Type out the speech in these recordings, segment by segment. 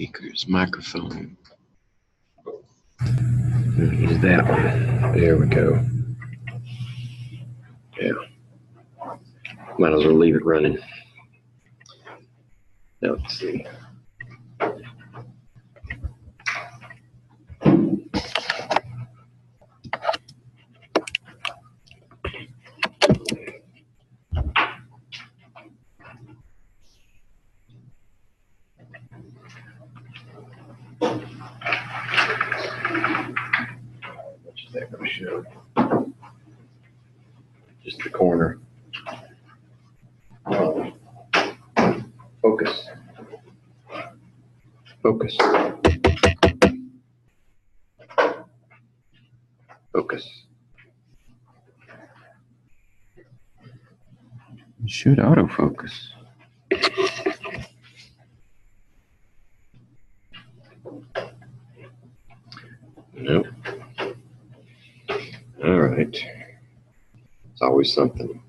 Speakers, microphone. Use that one. There we go. Yeah. Might as well leave it running. Now let's see. That going to show? Just the corner. Oh. Focus. Focus. Focus. Should autofocus. Nope. All right. It's always something.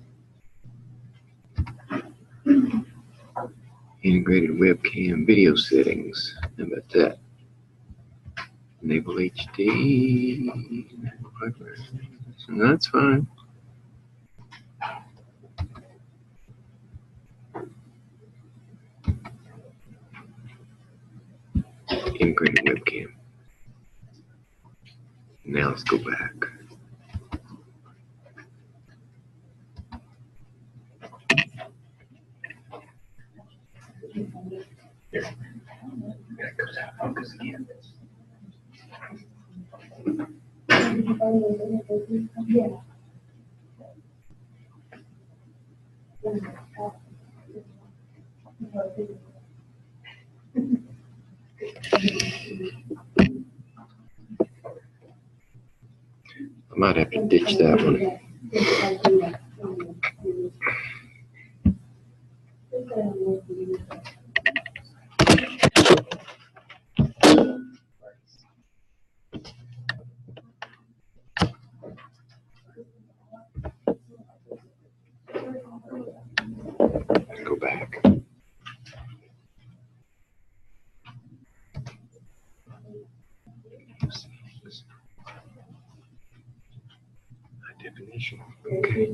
Integrated webcam video settings. How about that? Enable HD. That's fine. Integrated webcam. Now let's go back. Here. That goes out of focus again. Yeah. I might have to ditch that one. Go back. High definition. Okay.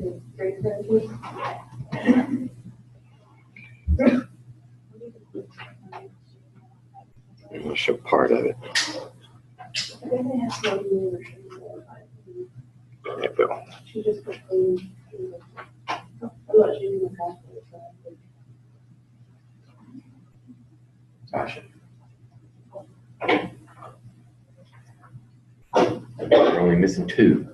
I'm going to show part of it. There we go. Gotcha. We're only missing two.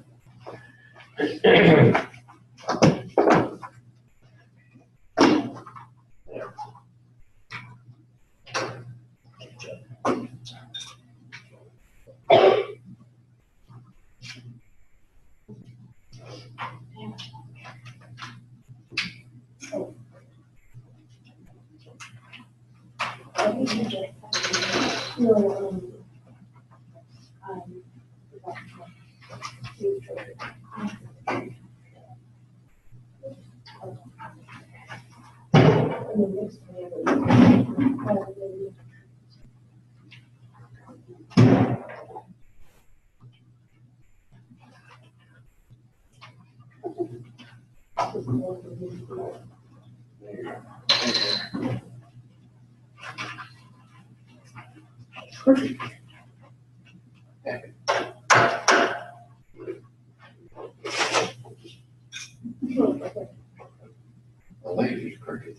Perfect. The lady's crooked.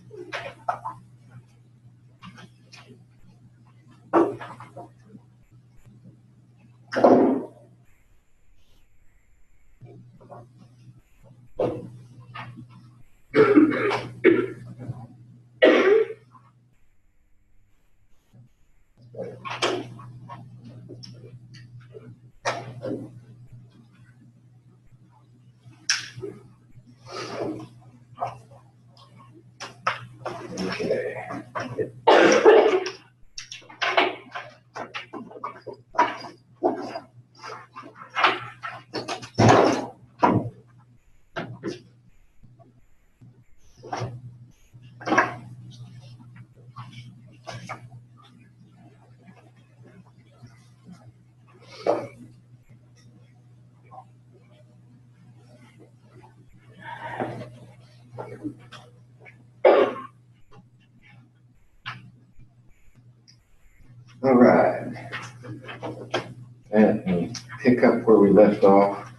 pick up where we left off.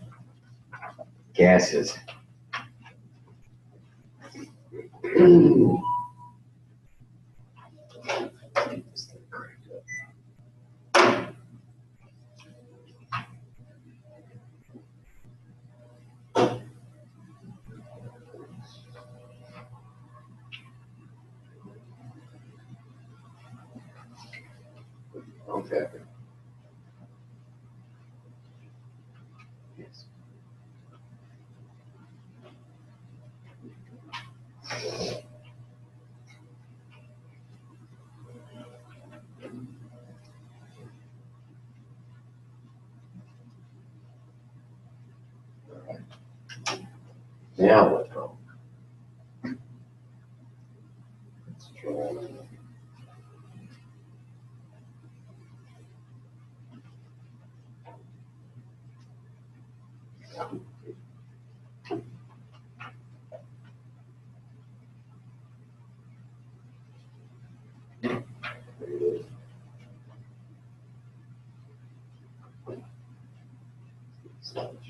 Gases. Okay. Yes. Now what's wrong? Let's try.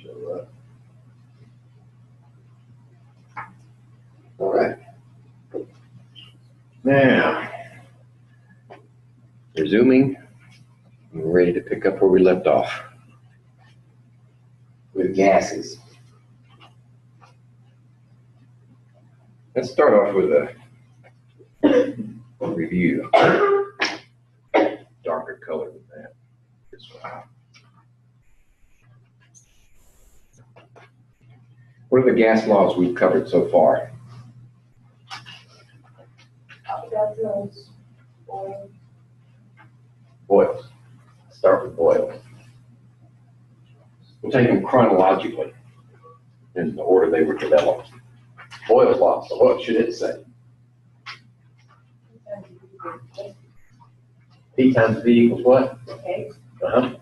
Show up. All right. Now, resuming, we're ready to pick up where we left off with gases. Let's start off with a review. Darker color than that. This one. What are the gas laws we've covered so far? Boils. Start with boils. We'll take them chronologically in the order they were developed. Boils law. So what should it say? P times V equals what? Okay.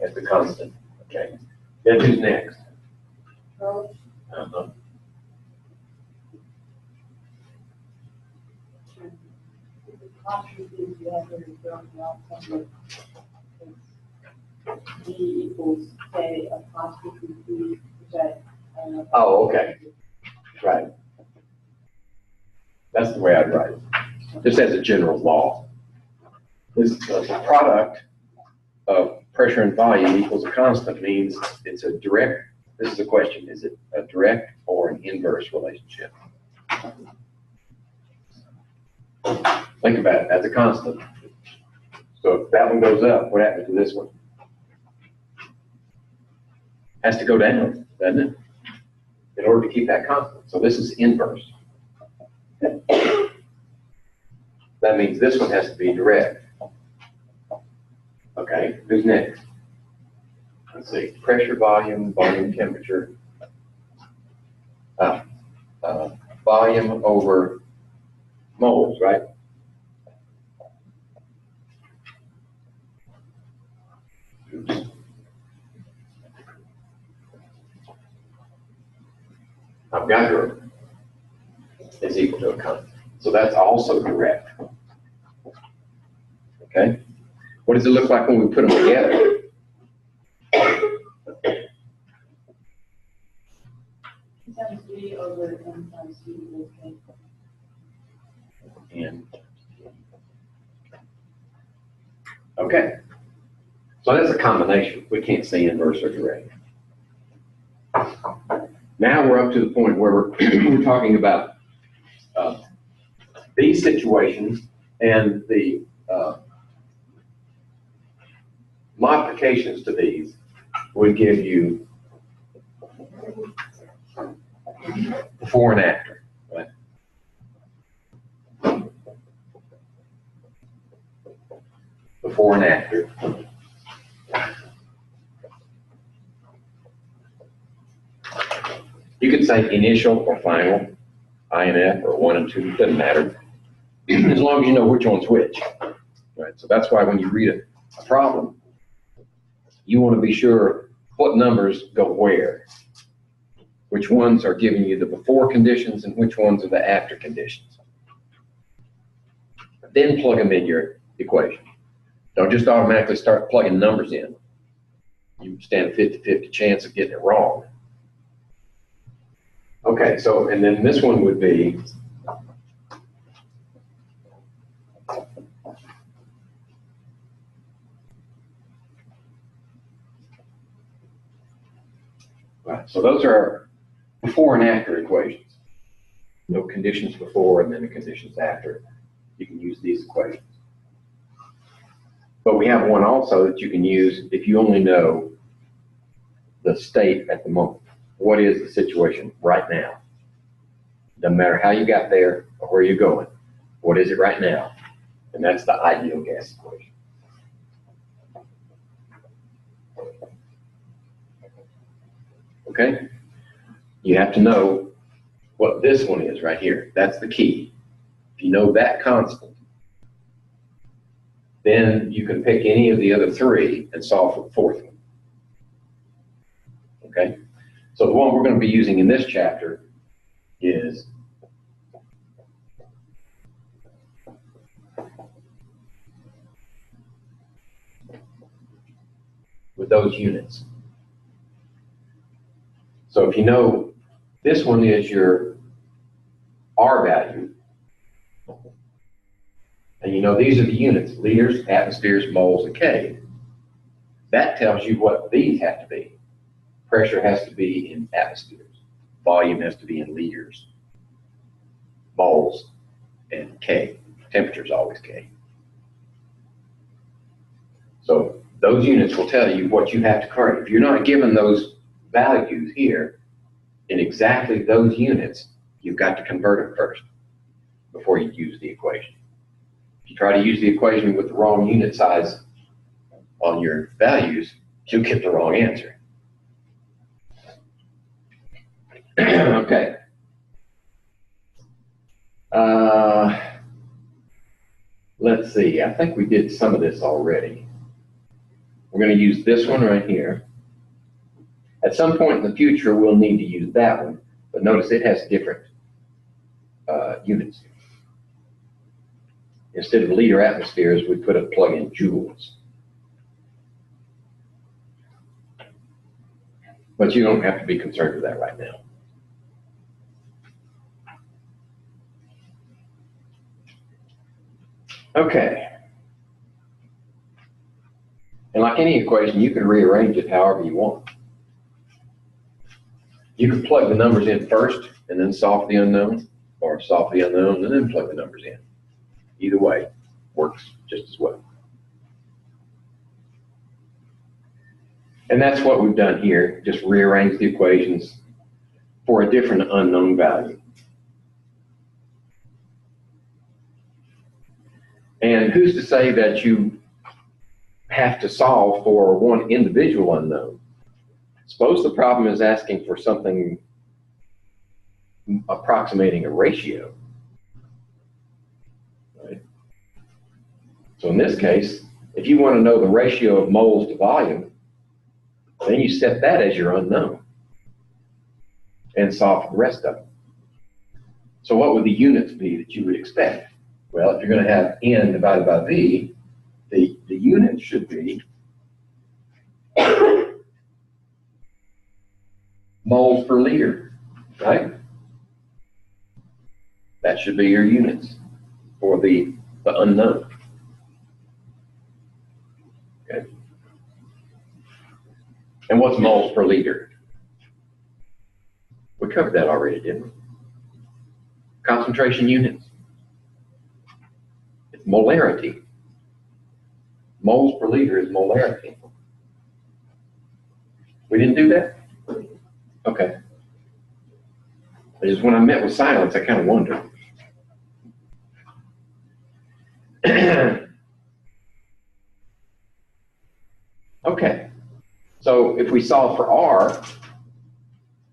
That's the constant. Okay. Then who's next? D equals K apostrophe B, Oh, okay. Right. That's the way I'd write it. Just as a general law. This product of pressure and volume equals a constant means it's a direct, this is a question, is it a direct or an inverse relationship? Think about it, that's a constant. So if that one goes up, what happens to this one? Has to go down, doesn't it? In order to keep that constant. So this is inverse. That means this one has to be direct. Okay, who's next? Let's see, pressure, volume, volume, temperature. Volume over moles, right? Oops. Avogadro is equal to a constant. So that's also direct. Okay? What does it look like when we put them together? times V over N times C equals K. And okay. So that's a combination. We can't say inverse or direct. Now we're up to the point where we're talking about these situations and the modifications to these would give you before and after, right? Before and after. You could say initial or final, INF or 1 and 2, doesn't matter, as long as you know which one's which, right? So that's why when you read a problem, you want to be sure what numbers go where, which ones are giving you the before conditions and which ones are the after conditions. Then plug them in your equation. Don't just automatically start plugging numbers in. you stand a 50-50 chance of getting it wrong. Okay, so, and then this one would be right, so those are our before and after equations. No conditions before and then the conditions after. You can use these equations. But we have one also that you can use if you only know the state at the moment. What is the situation right now? Doesn't matter how you got there or where you're going. What is it right now? And that's the ideal gas equation. Okay? You have to know what this one is right here. That's the key. If you know that constant, then you can pick any of the other three and solve for the fourth one. Okay? So the one we're going to be using in this chapter is with those units. So if you know this one is your R value, and you know these are the units, liters, atmospheres, moles, and K, that tells you what these have to be. Pressure has to be in atmospheres. Volume has to be in liters, moles, and K. Temperature is always K. So those units will tell you what you have to convert. If you're not given those values here in exactly those units, you've got to convert them first before you use the equation. If you try to use the equation with the wrong unit size on your values, you'll get the wrong answer. Okay. Let's see. I think we did some of this already. We're going to use this one right here. At some point in the future, we'll need to use that one, but notice it has different units. Instead of liter atmospheres, we plug in joules. But you don't have to be concerned with that right now. Okay. And like any equation, you can rearrange it however you want. You can plug the numbers in first and then solve the unknown, or solve the unknown and then plug the numbers in. Either way works just as well. And that's what we've done here, just rearrange the equations for a different unknown value. And who's to say that you have to solve for one individual unknown? Suppose the problem is asking for something approximating a ratio. Right? So in this case, if you want to know the ratio of moles to volume, then you set that as your unknown and solve for the rest of them. So what would the units be that you would expect? Well, if you're going to have N divided by V, the unit should be moles per liter, right? That should be your units for the unknown. Okay. And what's moles per liter? We covered that already, didn't we? Concentration units. It's molarity. Moles per liter is molarity. We didn't do that? Okay. Just when I met with silence, I kind of wondered. Okay. So if we solve for R,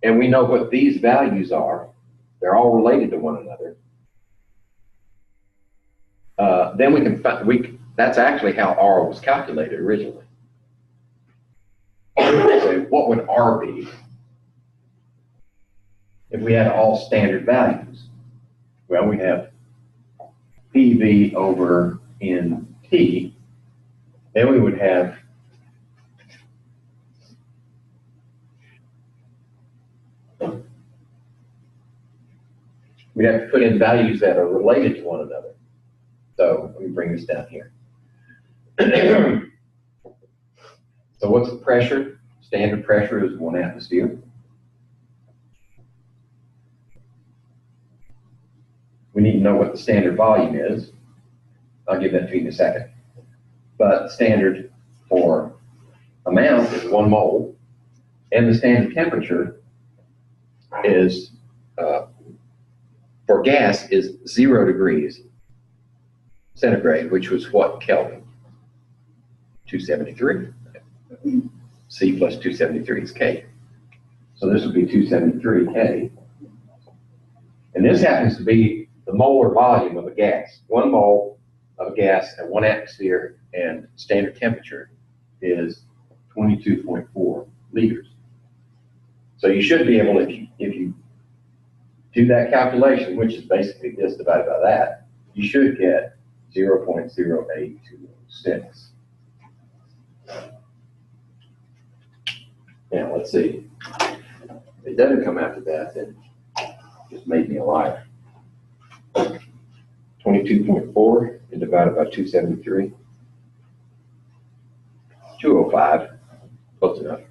and we know what these values are, they're all related to one another, then we can find, that's actually how R was calculated originally. So what would R be if we had all standard values? Well, we have PV over NT, then we would have We have to put in values that are related to one another. So let me bring this down here. So what's the pressure? Standard pressure is 1 atmosphere. We need to know what the standard volume is. I'll give that to you in a second. But standard for amount is 1 mole, and the standard temperature is, for gas, is 0 degrees centigrade, which was what Kelvin? 273. C plus 273 is K. So this would be 273 K. And this happens to be the molar volume of a gas. 1 mole of a gas at 1 atmosphere and standard temperature is 22.4 liters. So you should be able, if you do that calculation, which is basically this divided by that, you should get 0.0826. Now, let's see. If it doesn't come after that, then it just made me a liar. 22.4 and divided by 273. 205. Close enough.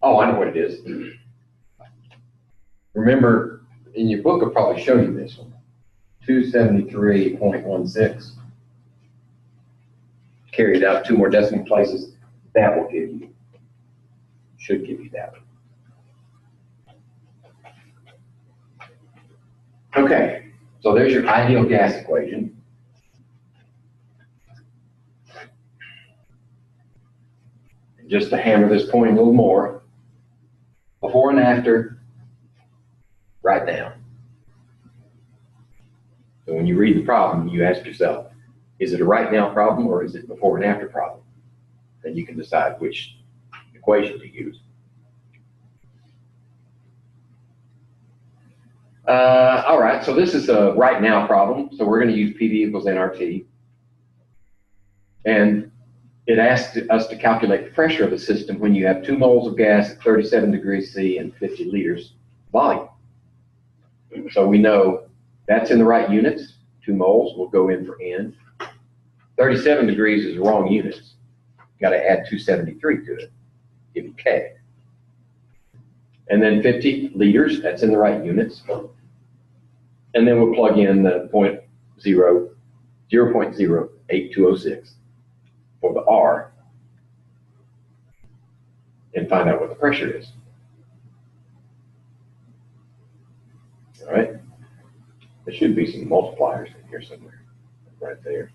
Oh, I know what it is. Remember, in your book, I'll probably show you this one. 273.16. Carry it out 2 more decimal places. That will give you, should give you that one. Okay, so there's your ideal gas equation. And just to hammer this point a little more, before and after, write down. So when you read the problem, you ask yourself, is it a right now problem or is it before and after problem? Then you can decide which equation to use. All right, so this is a right now problem. So we're going to use PV equals nRT. And it asks us to calculate the pressure of the system when you have 2 moles of gas at 37 degrees C and 50 liters volume. So we know that's in the right units. 2 moles will go in for N. 37 degrees is the wrong units. Got to add 273 to it, give you K. And then 50 liters, that's in the right units. And then we'll plug in the 0.08206 for the R and find out what the pressure is. All right. There should be some multipliers in here somewhere, right there.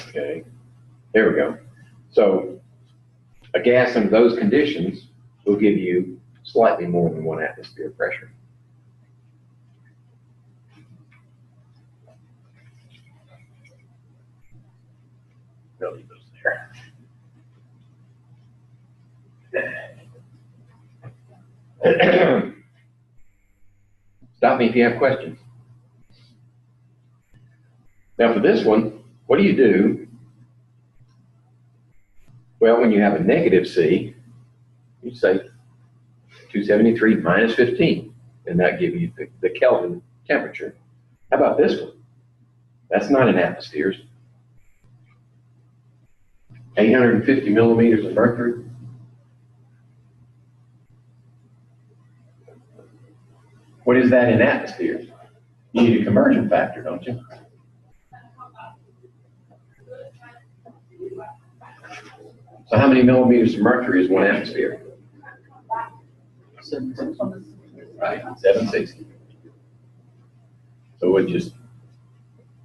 Okay, there we go. So a gas under those conditions will give you slightly more than 1 atmosphere pressure. They'll leave those there. Stop me if you have questions. Now for this one, what do you do? Well, when you have a negative C, you say 273 minus 15, and that gives you the Kelvin temperature. How about this one? That's not in atmospheres. 850 millimeters of mercury. What is that in atmospheres? You need a conversion factor, don't you? So how many millimeters of mercury is 1 atmosphere? 760. Right, 760. So we'll just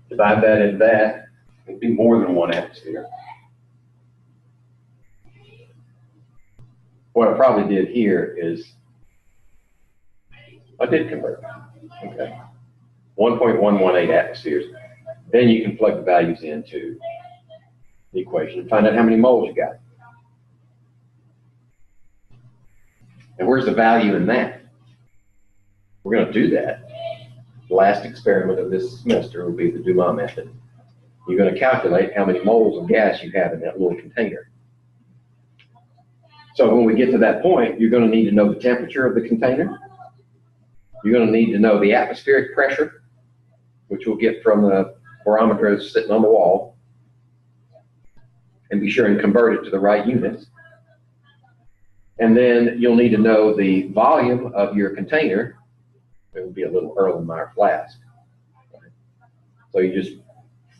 divide that into that. It'd be more than 1 atmosphere. What I probably did here is, I did convert. Okay. 1.118 atmospheres. Then you can plug the values into the equation and find out how many moles you got. And where's the value in that? We're going to do that. The last experiment of this semester will be the Dumas method. You're going to calculate how many moles of gas you have in that little container. So when we get to that point, you're going to need to know the temperature of the container. You're going to need to know the atmospheric pressure, which we'll get from the barometer that's sitting on the wall, and be sure and convert it to the right units. And then you'll need to know the volume of your container. It would be a little Erlenmeyer flask. So you just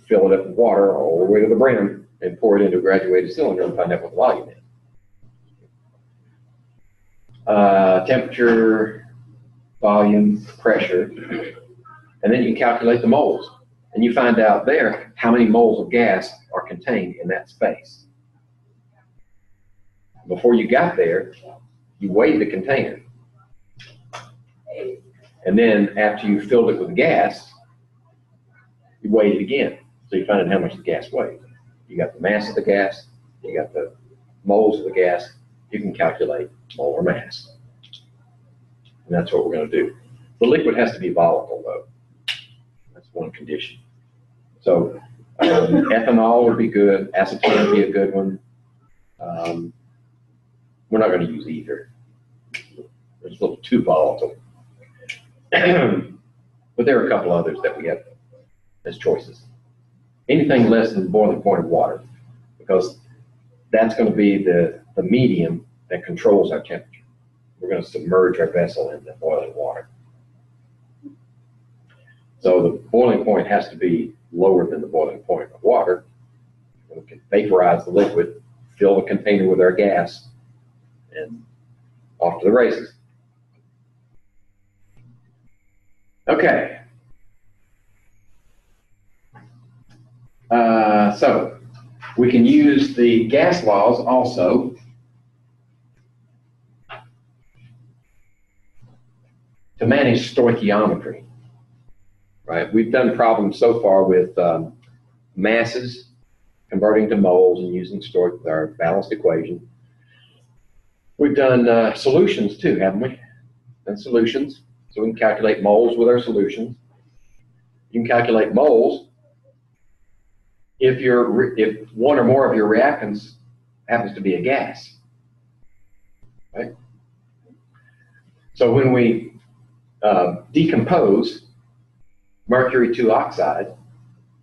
fill it up with water all the way to the brim and pour it into a graduated cylinder and find out what the volume is. Temperature, volume, pressure, and then you can calculate the moles. And you find out there how many moles of gas are contained in that space. Before you got there, you weighed the container. And then after you filled it with gas, you weighed it again. So you find out how much the gas weighs. You got the mass of the gas, you got the moles of the gas, you can calculate molar mass. And that's what we're going to do. The liquid has to be volatile, though. That's one condition. So ethanol would be good, acetone would be a good one. We're not going to use either. It's a little too volatile. But there are a couple others that we have as choices. Anything less than the boiling point of water, because that's going to be the medium that controls our temperature. We're going to submerge our vessel in the boiling water. So the boiling point has to be lower than the boiling point of water. We can vaporize the liquid, fill the container with our gas, and off to the races. Okay. So we can use the gas laws also to manage stoichiometry, right? We've done problems so far with masses, converting to moles and using stoich with our balanced equation. We've done solutions too, haven't we? Done solutions, so we can calculate moles with our solutions. You can calculate moles if one or more of your reactants happens to be a gas, right? So when we decompose mercury 2 oxide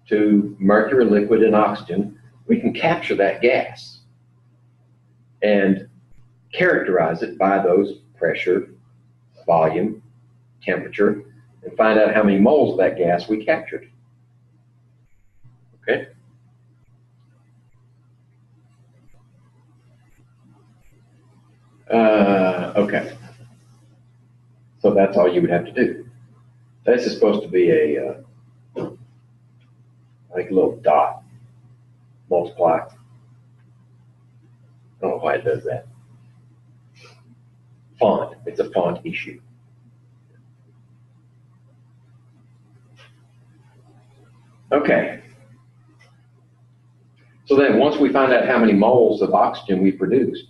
to mercury liquid and oxygen, we can capture that gas and characterize it by those pressure, volume, temperature, and find out how many moles of that gas we captured. Okay? Okay. So that's all you would have to do. This is supposed to be like a little dot, multiply. I don't know why it does that. Font, it's a font issue. Okay. So then once we find out how many moles of oxygen we produced,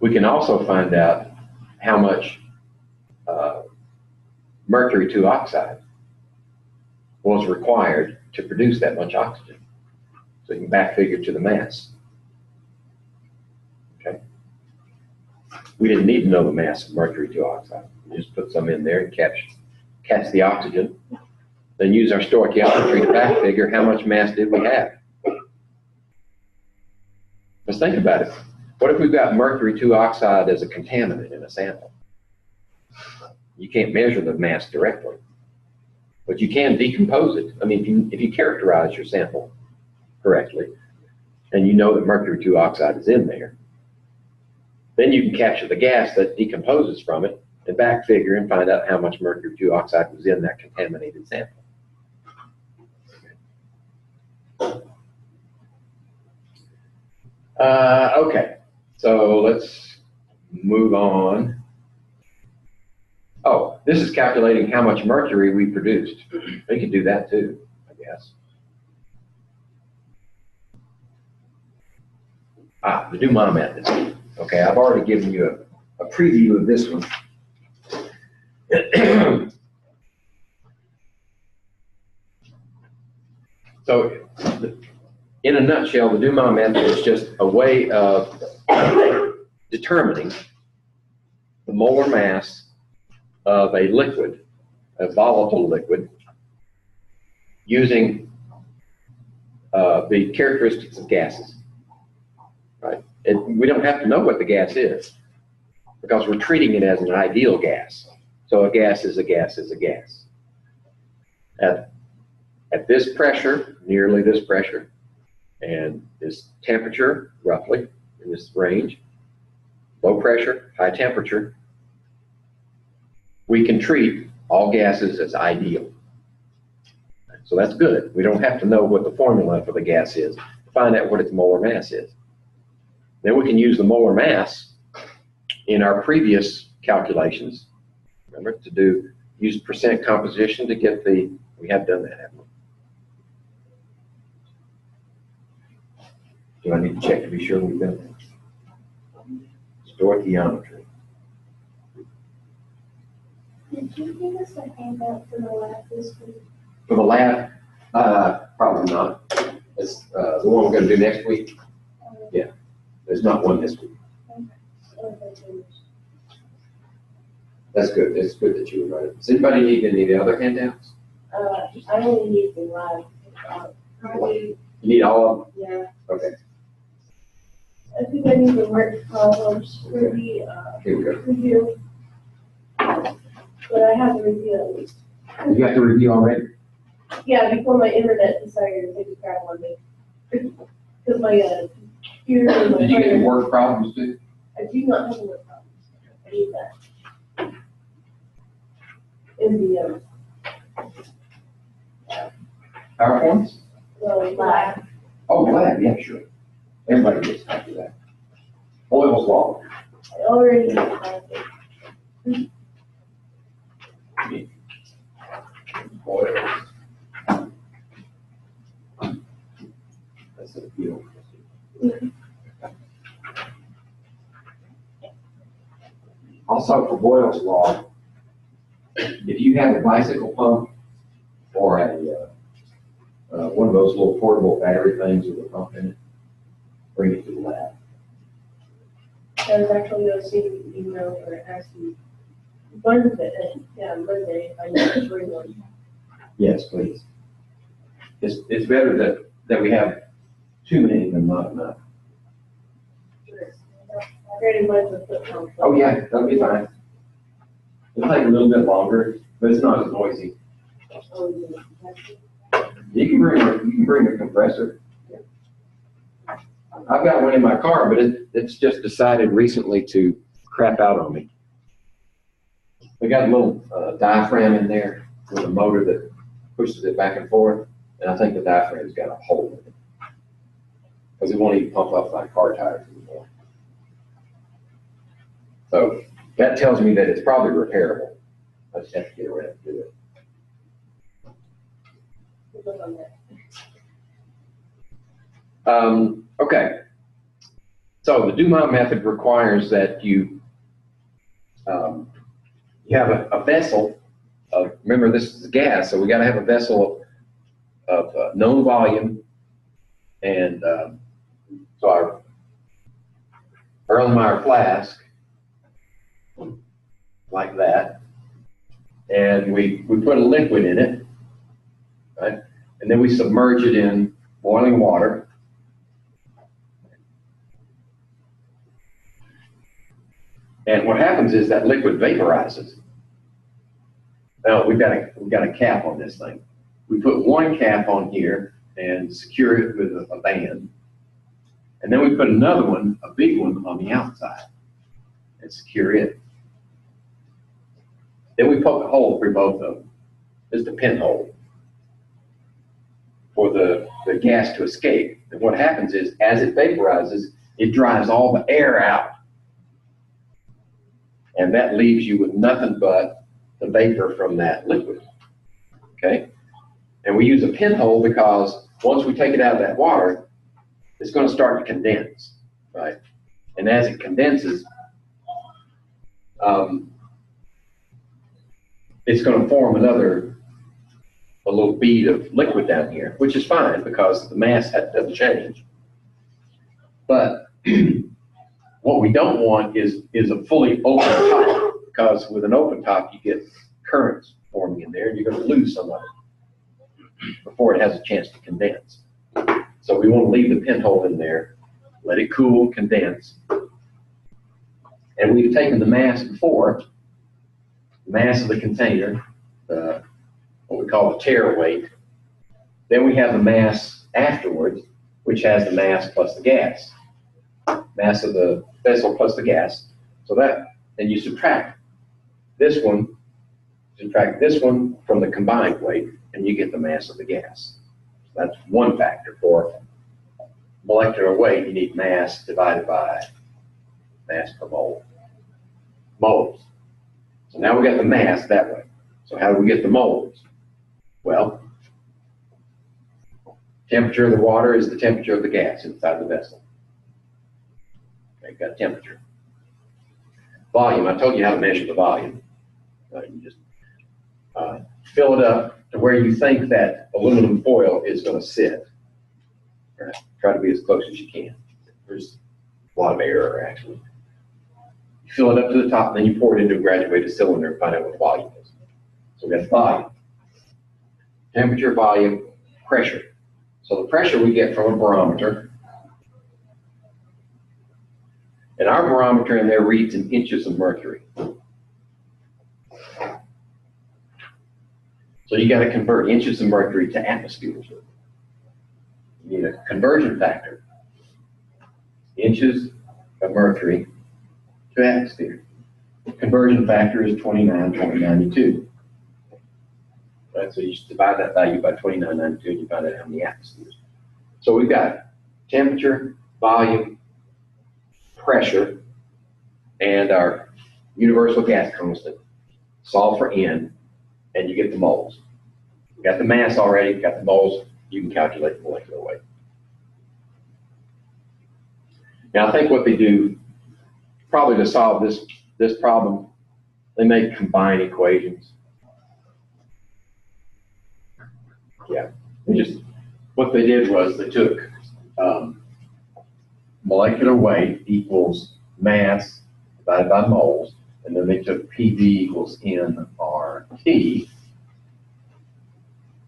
we can also find out how much mercury 2 oxide was required to produce that much oxygen. So you can back figure to the mass. Okay. We didn't need to know the mass of mercury 2 oxide. We just put some in there and catch the oxygen, then use our stoichiometry to back figure how much mass did we have. Let's think about it. What if we've got mercury 2 oxide as a contaminant in a sample? You can't measure the mass directly, but you can decompose it. I mean, if you characterize your sample correctly, and you know that mercury 2 oxide is in there, then you can capture the gas that decomposes from it and back figure and find out how much mercury 2 oxide was in that contaminated sample. Okay, so let's move on. Oh, this is calculating how much mercury we produced. We could do that too, I guess. The Dumas method. Okay, I've already given you a preview of this one. So in a nutshell, the Dumas method is just a way of determining the molar mass of a liquid, a volatile liquid, using the characteristics of gases. Right? We don't have to know what the gas is because we're treating it as an ideal gas. So a gas is a gas is a gas. At this pressure, nearly this pressure, and this temperature, roughly in this range, low pressure, high temperature, we can treat all gases as ideal. So that's good. We don't have to know what the formula for the gas is to find out what its molar mass is. Then we can use the molar mass in our previous calculations. Remember, use percent composition to get we have done that, haven't we? Do I need to check to be sure we've done that? Stoichiometry. Did you give us a handout for the lab this week? For the lab, probably not. It's the one we're going to do next week. Yeah, there's not one this week. That's good. It's good that you would write it. Does anybody need any of the other handouts? I only need the lab. You need all of them? Yeah. Okay. I think I need the work problems for the Here we go. review. But I have the review at least. You got the review already? Yeah, before my internet decided to take a crap on me. Because my computer and my Did you get the phone- word problems too? I do not have the work problems. I need that. In the PowerPoints? lab. Oh, lab, yeah, sure. Everybody gets to do that. Boyle's Law. I already have it. Boyle's. That's a deal. Also, for Boyle's Law, if you have a bicycle pump or one of those little portable battery things with a pump in it, bring it to the lab. I was actually going to see the email or ask you Monday, Monday, I need to bring one. Yes, please. It's better that we have too many than not enough. Pretty much a foot pump. Oh, yeah, that'll be fine. It'll take a little bit longer, but it's not as noisy. Oh, yeah. You can bring a compressor. I've got one in my car, but it's just decided recently to crap out on me. We got a little diaphragm in there with a motor that pushes it back and forth, and I think the diaphragm's got a hole in it. Because it won't even pump up like car tires anymore. So that tells me that it's probably repairable. I just have to get around to do it. Look on that. Okay. So the Dumas method requires that you have a vessel of, remember this is gas, so we got to have a vessel of known volume, and so our Erlenmeyer flask, like that, and we put a liquid in it, right? And then we submerge it in boiling water. And what happens is that liquid vaporizes. Now we've got a cap on this thing. We put one cap on here and secure it with a band. And then we put another one, a big one, on the outside and secure it. Then we poke a hole through both of them, just a pinhole, for the gas to escape. And what happens is, as it vaporizes, it drives all the air out. And that leaves you with nothing but the vapor from that liquid, okay? And we use a pinhole because once we take it out of that water, it's going to start to condense, right? And as it condenses, it's going to form another a little bead of liquid down here, which is fine because the mass doesn't change. But what we don't want is a fully open top, because with an open top, you get currents forming in there, and you're going to lose some of it before it has a chance to condense. So we want to leave the pinhole in there, let it cool, condense. And we've taken the mass before, the mass of the container, what we call the tare weight. Then we have the mass afterwards, which has the mass plus the gas. Mass of the vessel plus the gas. So that, and you subtract this one from the combined weight, and you get the mass of the gas. So that's one factor. For molecular weight, you need mass divided by mass per mole. Moles. So now we got the mass that way. So how do we get the moles? Well, temperature of the water is the temperature of the gas inside the vessel. Okay, got temperature. Volume, I told you how to measure the volume. You just fill it up to where you think that aluminum foil is going to sit. Right. Try to be as close as you can. There's a lot of error, actually. You fill it up to the top, and then you pour it into a graduated cylinder and find out what the volume is. So we got volume. Temperature, volume, pressure. So the pressure we get from a barometer. And our barometer in there reads in inches of mercury. So you got to convert inches of mercury to atmospheres. You need a conversion factor. Inches of mercury to atmosphere. Conversion factor is 29.92. Right, so you just divide that value by 29.92 and you find out how many atmospheres. So we've got temperature, volume, pressure, and our universal gas constant. Solve for N, and you get the moles. You got the mass already, you got the moles, you can calculate the molecular weight. Now I think what they do, probably to solve this problem, they may combine equations. Yeah, what they did was they took molecular weight equals mass divided by moles, and then they took PV equals nRT,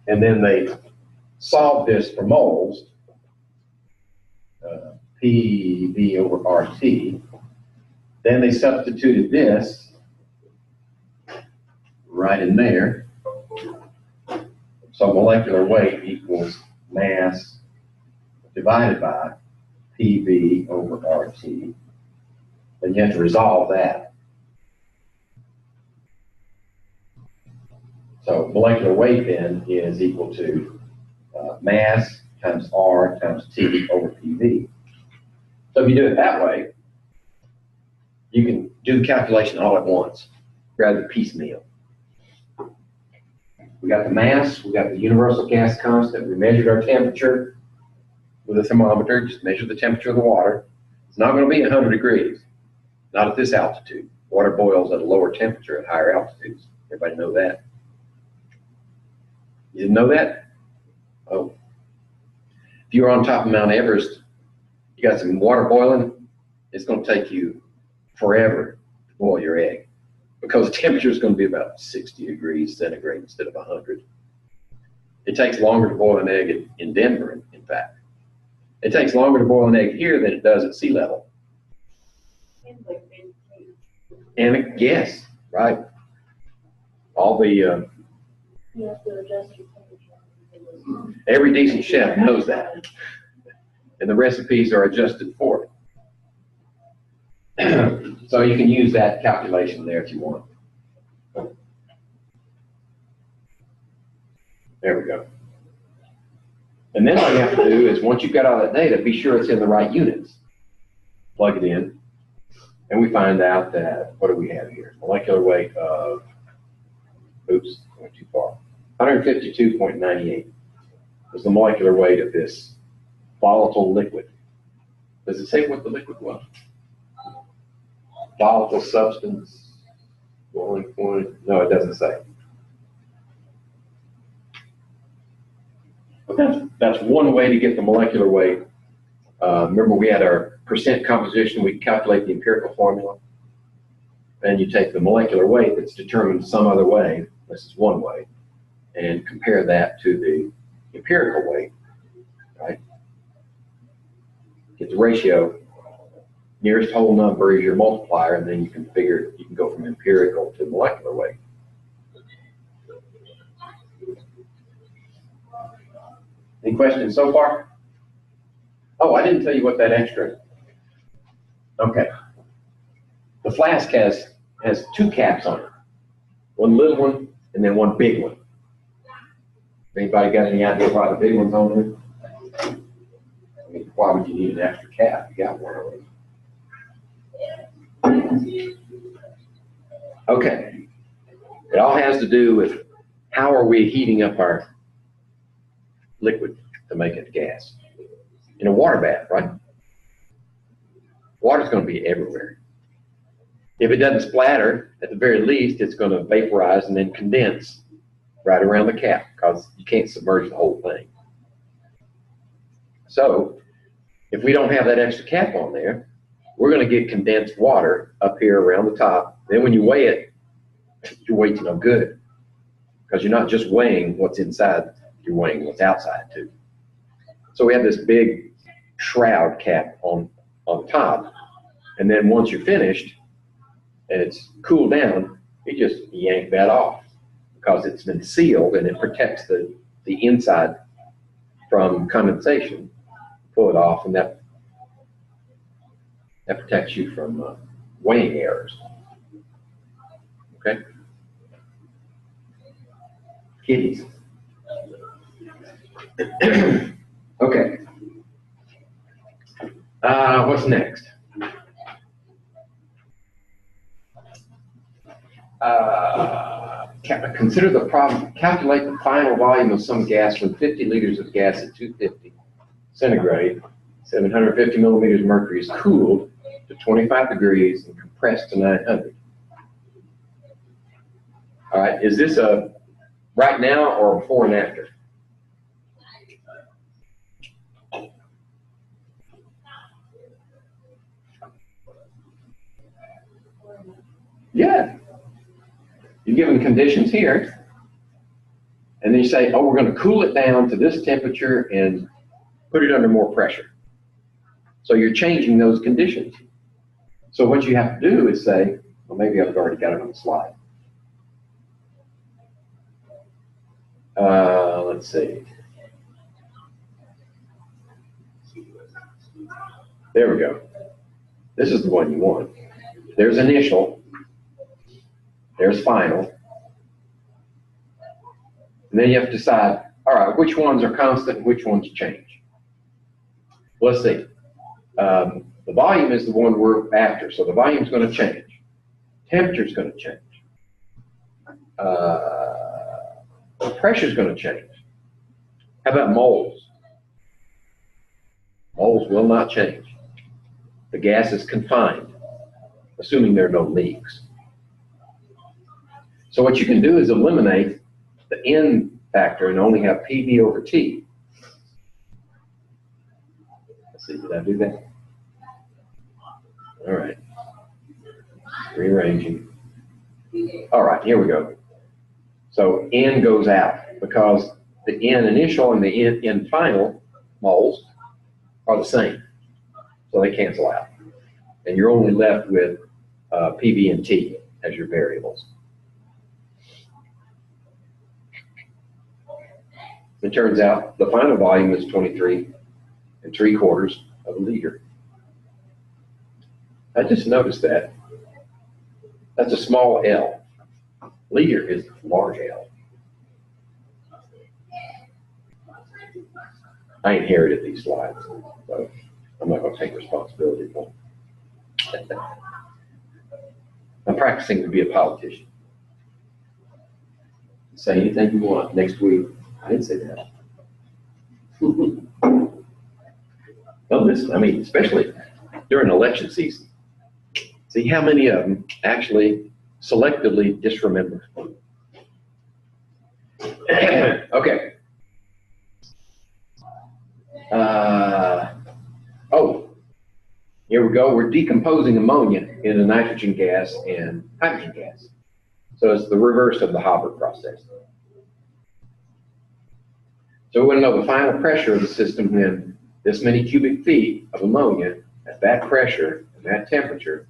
and then they solved this for moles, PV over RT. Then they substituted this right in there. So molecular weight equals mass divided by PV over RT. Then you have to resolve that. So molecular weight then is equal to mass times R times T over PV. So if you do it that way, you can do the calculation all at once, rather than piecemeal. We got the mass, we got the universal gas constant, we measured our temperature with a thermometer, just measure the temperature of the water. It's not going to be 100 degrees, not at this altitude. Water boils at a lower temperature at higher altitudes. Everybody know that? You didn't know that? Oh. If you're on top of Mount Everest, you got some water boiling, it's going to take you forever to boil your egg, because the temperature is going to be about 60 degrees centigrade instead of 100. It takes longer to boil an egg in Denver, in fact. It takes longer to boil an egg here than it does at sea level. And yes, right. All the You have to adjust your temperature. every decent chef knows that, and the recipes are adjusted for it. So you can use that calculation there if you want. There we go. And then all you have to do is, once you've got all that data, be sure it's in the right units. Plug it in, and we find out that, what do we have here? Molecular weight of, oops, went too far. 152.98 is the molecular weight of this volatile liquid. Does it say what the liquid was? Volatile substance, boiling point. No, it doesn't say. But that's one way to get the molecular weight. Remember we had our percent composition, we calculate the empirical formula. And you take the molecular weight that's determined some other way, this is one way, and compare that to the empirical weight, right? Get the ratio, nearest whole number is your multiplier, and then you can figure, you can go from empirical to molecular weight. Any questions so far? Oh, I didn't tell you what that extra. Okay. The flask has two caps on it. One little one and then one big one. Anybody got any idea why the big one's on there? I mean, why would you need an extra cap? You got one already. Okay. It all has to do with how are we heating up our liquid to make it gas. In a water bath, right? Water's going to be everywhere. If it doesn't splatter, at the very least, it's going to vaporize and then condense right around the cap because you can't submerge the whole thing. So, if we don't have that extra cap on there, we're going to get condensed water up here around the top. Then when you weigh it, your weight's no good because you're not just weighing what's inside, you're weighing what's outside too. So we have this big shroud cap on top, and then once you're finished and it's cooled down, you just yank that off because it's been sealed and it protects the inside from condensation. Pull it off, and that protects you from weighing errors. Okay? Kitties. Okay. What's next? Consider the problem. Calculate the final volume of some gas when 50 liters of gas at 250 centigrade, 750 millimeters of mercury is cooled to 25 degrees and compressed to 900. All right, is this a right now or before and after? Yeah. You're given conditions here, and then you say, oh, we're going to cool it down to this temperature and put it under more pressure. So you're changing those conditions. So what you have to do is say, well, maybe I've already got it on the slide. Let's see. There we go. This is the one you want. There's initial. There's final. And then you have to decide, all right, which ones are constant and which ones change. Let's see. The volume is the one we're after, so the volume is going to change. Temperature is going to change. The pressure is going to change. How about moles? Moles will not change. The gas is confined, assuming there are no leaks. So what you can do is eliminate the N factor and only have PV over T. Let's see, did I do that? All right. Rearranging. All right, here we go. So N goes out because the N initial and the N final moles are the same. So they cancel out. And you're only left with PV and T as your variables. It turns out the final volume is 23 3/4 of a liter. I just noticed that. That's a small L. Liter is a large L. I inherited these slides, so I'm not going to take responsibility for them. I'm practicing to be a politician. Say anything you want next week. I didn't say that. Don't listen. I mean, especially during election season. See how many of them actually selectively disremember. Okay. Oh, here we go. We're decomposing ammonia into nitrogen gas and hydrogen gas. So it's the reverse of the Haber process. So we want to know the final pressure of the system when this many cubic feet of ammonia at that pressure and that temperature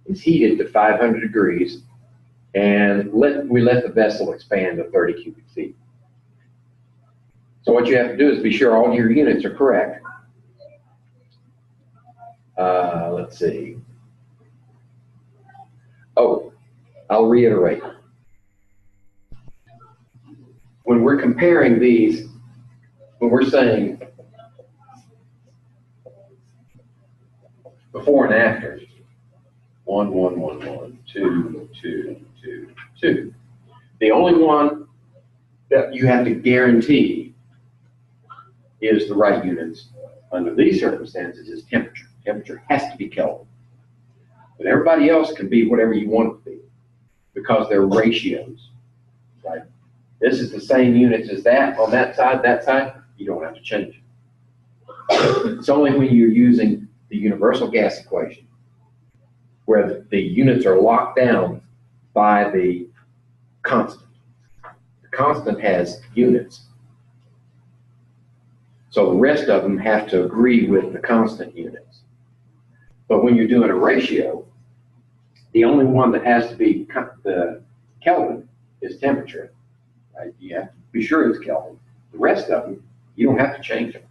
is heated to 500 degrees, and we let the vessel expand to 30 cubic feet. So what you have to do is be sure all your units are correct. Let's see. Oh, I'll reiterate. When we're comparing these, when we're saying before and after, 1, 1, 1, 1, 2, 2, 2, 2. The only one that you have to guarantee is the right units under these circumstances is temperature. Temperature has to be Kelvin. But everybody else can be whatever you want it to be because they're ratios, right? This is the same units as that on that side, you don't have to change it. It's only when you're using the universal gas equation where the units are locked down by the constant. The constant has units. So the rest of them have to agree with the constant units. But when you're doing a ratio, the only one that has to be the Kelvin is temperature. Right? You have to be sure it's Kelvin. The rest of them, you don't have to change them.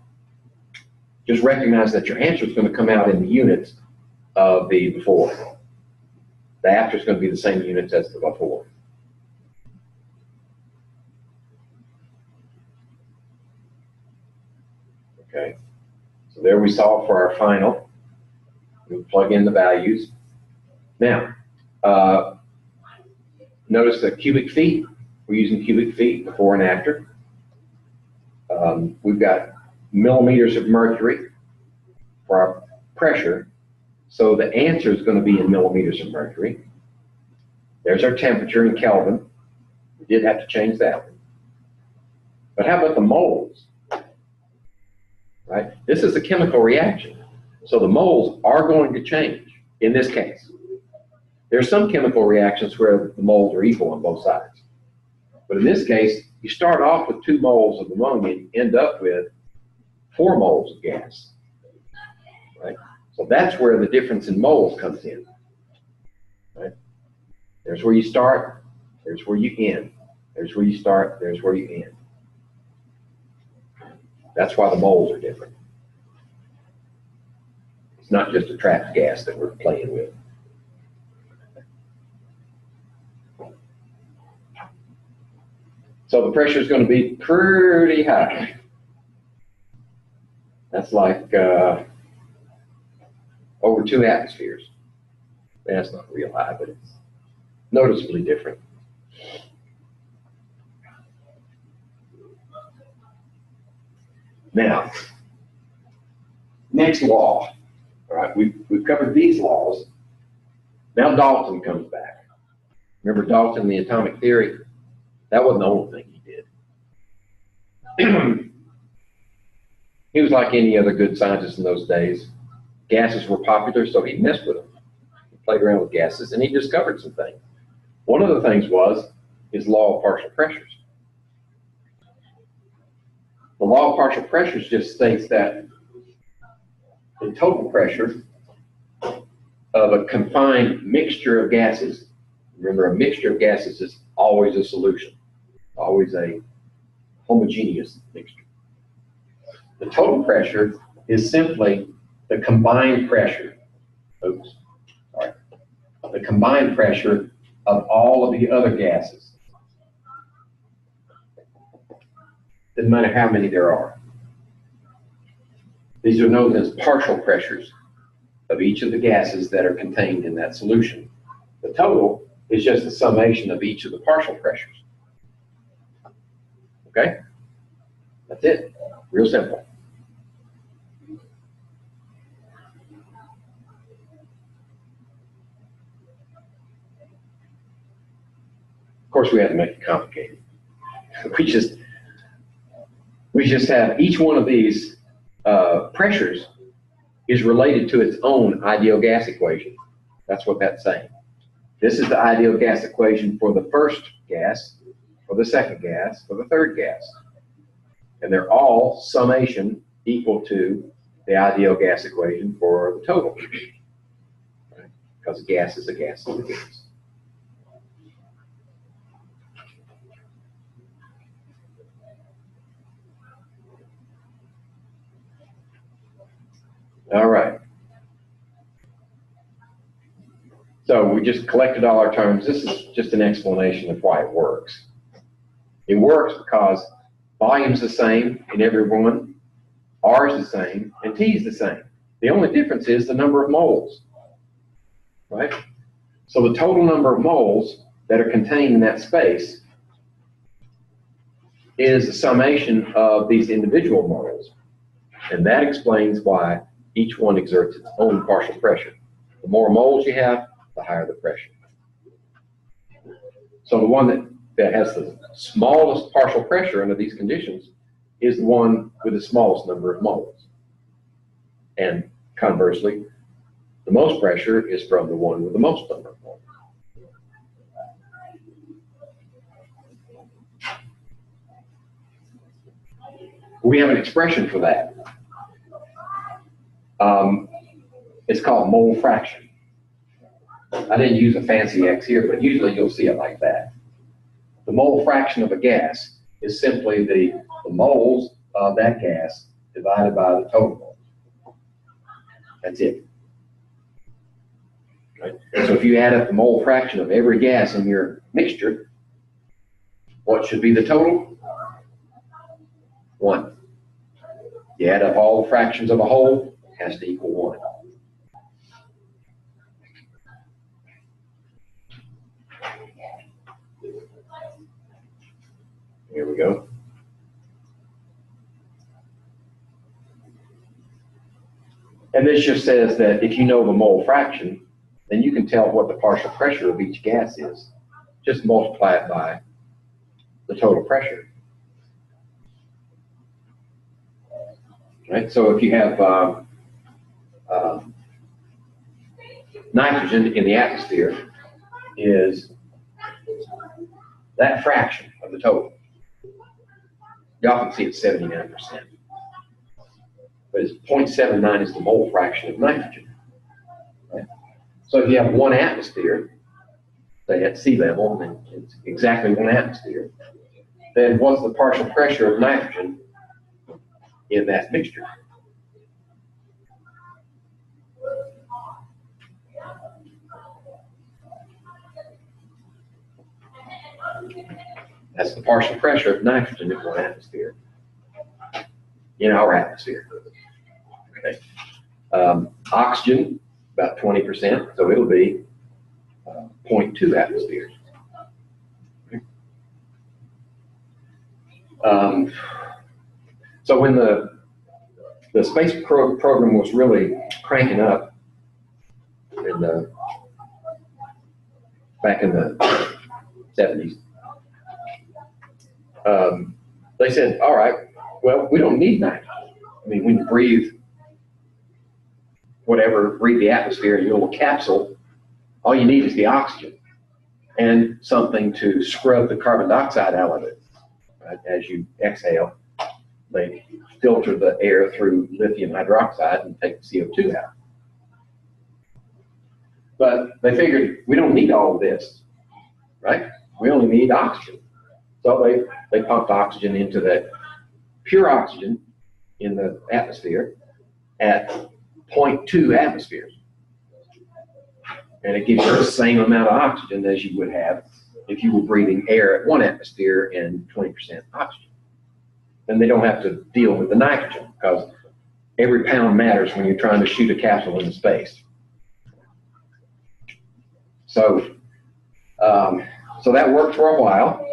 Just recognize that your answer is going to come out in the units of the before. The after is going to be the same units as the before. Okay, so there we solve for our final. We plug in the values. Now, notice the cubic feet. We're using cubic feet before and after. We've got millimeters of mercury for our pressure. So the answer is going to be in millimeters of mercury. There's our temperature in Kelvin. We did have to change that one. But how about the moles? Right? This is a chemical reaction. So the moles are going to change in this case. There are some chemical reactions where the moles are equal on both sides. But in this case, you start off with 2 moles of ammonia and end up with 4 moles of gas. Right? So that's where the difference in moles comes in. Right? There's where you start, there's where you end. There's where you start, there's where you end. That's why the moles are different. It's not just a trapped gas that we're playing with. So the pressure is going to be pretty high. That's like over 2 atmospheres. That's not real high, but it's noticeably different. Now, next law. All right, we've covered these laws. Now Dalton comes back. Remember Dalton and the atomic theory? That wasn't the only thing he did. He was like any other good scientist in those days. Gases were popular, so he messed with them. He played around with gases, and he discovered some things. One of the things was his law of partial pressures. The law of partial pressures just states that the total pressure of a confined mixture of gases, remember a mixture of gases is always a solution, always a homogeneous mixture. The total pressure is simply the combined pressure, the combined pressure of all of the other gases. Doesn't matter how many there are. These are known as partial pressures of each of the gases that are contained in that solution. The total is just the summation of each of the partial pressures. Okay? That's it. Real simple. Of course, we had to make it complicated. We just have each one of these pressures is related to its own ideal gas equation. That's what that's saying. This is the ideal gas equation for the first gas, for the second gas, for the third gas. And they're all summation equal to the ideal gas equation for the total. Right? Because a gas is a gas is a gas. All right. So we just collected all our terms. This is just an explanation of why it works. It works because volume's the same in every one, R is the same, and T is the same. The only difference is the number of moles, right? So the total number of moles that are contained in that space is the summation of these individual moles. And that explains why each one exerts its own partial pressure. The more moles you have, the higher the pressure. So the one that has the smallest partial pressure under these conditions is the one with the smallest number of moles. And conversely, the most pressure is from the one with the most number of moles. We have an expression for that. It's called mole fraction. I didn't use a fancy X here, but usually you'll see it like that. The mole fraction of a gas is simply the moles of that gas divided by the total moles. That's it. Right? So if you add up the mole fraction of every gas in your mixture, what should be the total? 1. You add up all the fractions of a whole, it has to equal 1. Here we go. And this just says that if you know the mole fraction, then you can tell what the partial pressure of each gas is. Just multiply it by the total pressure. Right? So if you have nitrogen in the atmosphere is that fraction of the total. You often see it's 79%. But it's 0.79 is the mole fraction of nitrogen. Right? So if you have 1 atmosphere, say at sea level, and it's exactly 1 atmosphere, then what's the partial pressure of nitrogen in that mixture? That's the partial pressure of nitrogen in 1 atmosphere, in our atmosphere. Okay. Oxygen, about 20%, so it'll be 0.2 atmospheres. So when the space program was really cranking up back in the 70s, they said, all right, well, we don't need nitrogen. I mean, when you breathe the atmosphere in your little capsule, all you need is the oxygen and something to scrub the carbon dioxide out of it. Right? As you exhale, they filter the air through lithium hydroxide and take the CO2 out. But they figured we don't need all of this, right? We only need oxygen. So they pumped oxygen into that pure oxygen in the atmosphere at 0.2 atmospheres. And it gives you the same amount of oxygen as you would have if you were breathing air at 1 atmosphere and 20% oxygen. Then they don't have to deal with the nitrogen because every pound matters when you're trying to shoot a capsule into space. So, so that worked for a while.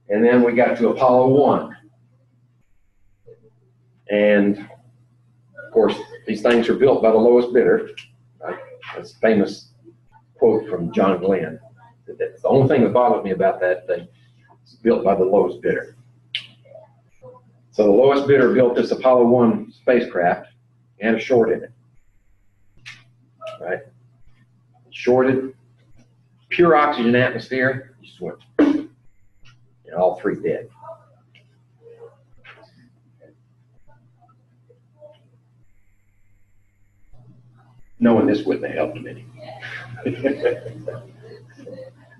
And then we got to Apollo 1. And of course, these things are built by the lowest bidder. Right? That's a famous quote from John Glenn. That's the only thing that bothers me about that thing. It's built by the lowest bidder. So the lowest bidder built this Apollo 1 spacecraft and a short in it, right? Shorted, pure oxygen atmosphere, you just went, and all three dead. Knowing this wouldn't have helped him any.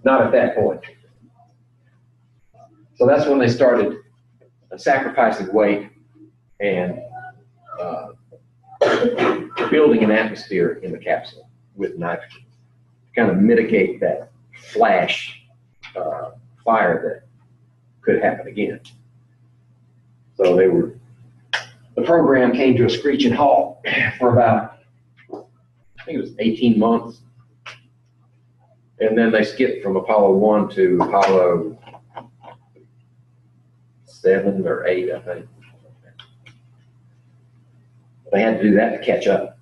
Not at that point. So that's when they started sacrificing weight and building an atmosphere in the capsule with nitrogen to kind of mitigate that flash fire that could happen again. So the program came to a screeching halt for about, I think it was 18 months. And then they skipped from Apollo 1 to Apollo 7 or 8, I think. They had to do that to catch up.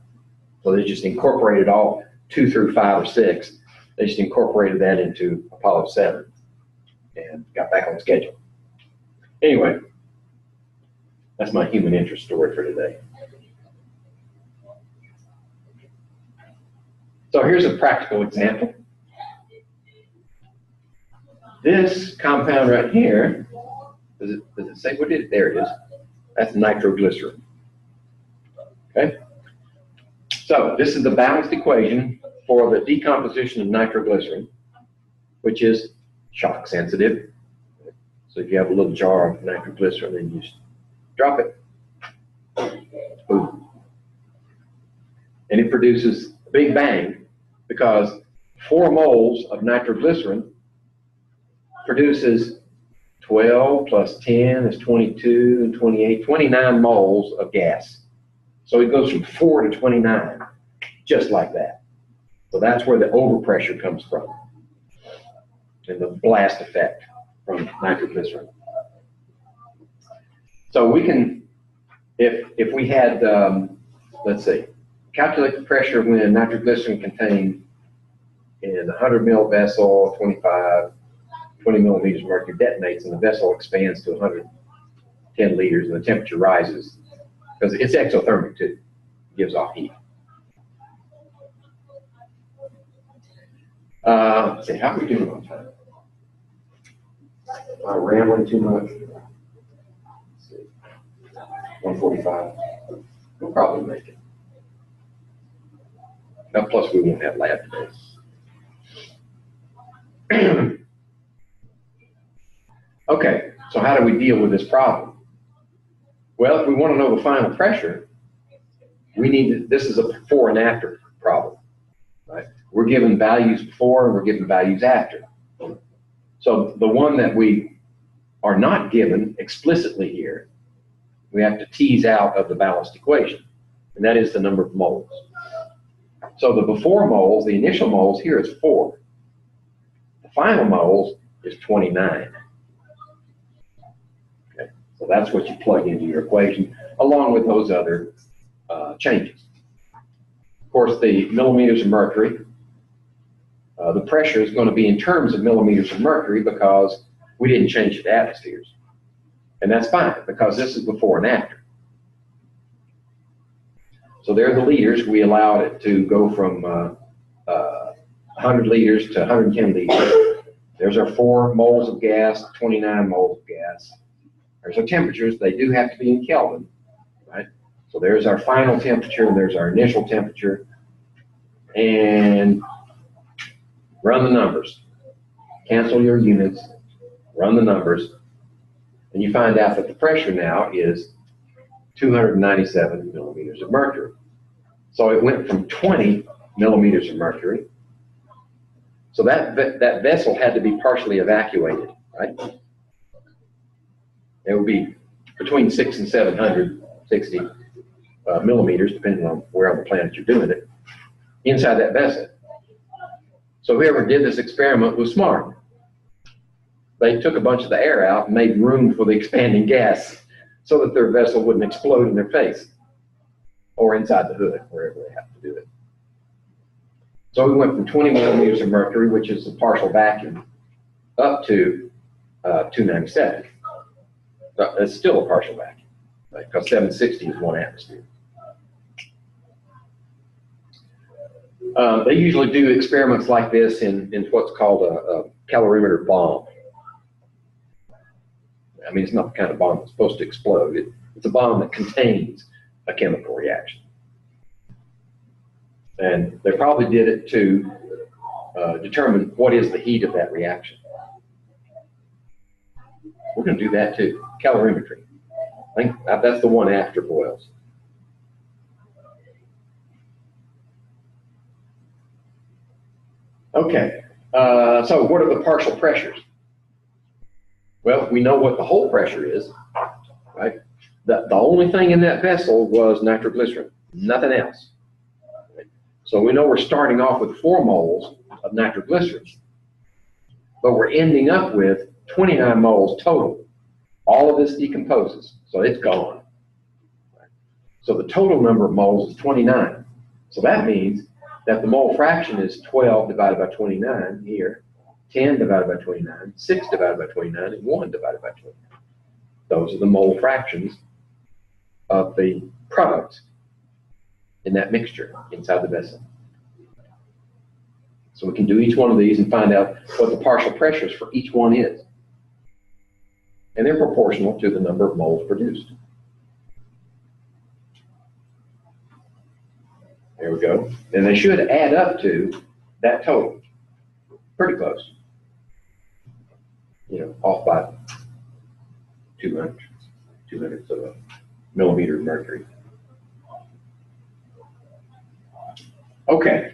So they just incorporated all 2 through 5 or 6. They just incorporated that into Apollo 7 and got back on schedule. Anyway, that's my human interest story for today. So here's a practical example. This compound right here, does it say what it is? There it is. That's nitroglycerin. Okay? So this is the balanced equation for the decomposition of nitroglycerin, which is shock sensitive. So if you have a little jar of nitroglycerin and you just drop it, boom. And it produces a big bang because 4 moles of nitroglycerin produces 12 plus 10 is 22 and 28, 29 moles of gas. So it goes from 4 to 29, just like that. So that's where the overpressure comes from, and the blast effect from nitroglycerin. So we can, if we had, let's see, calculate the pressure when nitroglycerin contained in a 100 ml vessel, 20 millimeters of mercury detonates, and the vessel expands to 110 liters, and the temperature rises because it's exothermic too. It gives off heat. Let's see, how are we doing on time? Am I rambling too much? Let's see. 1:45. We'll probably make it. Now, plus we won't have lab today. Okay, so how do we deal with this problem? Well, if we want to know the final pressure, we need to, this is a before and after problem, right? We're given values before and we're given values after. So the one that we are not given explicitly here, we have to tease out of the balanced equation, and that is the number of moles. So the before moles, the initial moles here is 4. The final moles is 29. Okay, so that's what you plug into your equation, along with those other changes. Of course, the millimeters of mercury, the pressure is going to be in terms of millimeters of mercury because we didn't change it to atmospheres. And that's fine because this is before and after. So there are the liters. We allowed it to go from 100 liters to 110 liters. There's our 4 moles of gas, 29 moles of gas. There's our temperatures. They do have to be in Kelvin, right? So there's our final temperature, and there's our initial temperature. And run the numbers. Cancel your units, run the numbers, and you find out that the pressure now is 297 millimeters of mercury. So it went from 20 millimeters of mercury. So that vessel had to be partially evacuated, right? It would be between 600 and 760 millimeters, depending on where on the planet you're doing it, inside that vessel. So whoever did this experiment was smart. They took a bunch of the air out and made room for the expanding gas so that their vessel wouldn't explode in their face or inside the hood, wherever they have to do it. So we went from 20 millimeters of mercury, which is a partial vacuum, up to 297. It's still a partial vacuum. because 760 is 1 atmosphere. They usually do experiments like this in what's called a calorimeter bomb. I mean, it's not the kind of bomb that's supposed to explode. It's a bomb that contains a chemical reaction. And they probably did it to determine what is the heat of that reaction. We're going to do that too, calorimetry. I think that's the one after boils. Okay, so what are the partial pressures? Well, we know what the whole pressure is, right? The only thing in that vessel was nitroglycerin, nothing else. So we know we're starting off with 4 moles of nitroglycerin, but we're ending up with 29 moles total. All of this decomposes, so it's gone. So the total number of moles is 29. So that means that the mole fraction is 12 divided by 29 here, 10 divided by 29, 6 divided by 29, and 1 divided by 29. Those are the mole fractions of the products in that mixture inside the vessel. So we can do each one of these and find out what the partial pressures for each one is. And they're proportional to the number of moles produced. There we go. And they should add up to that total. Pretty close. You know, off by 200 of a millimeter of mercury. Okay,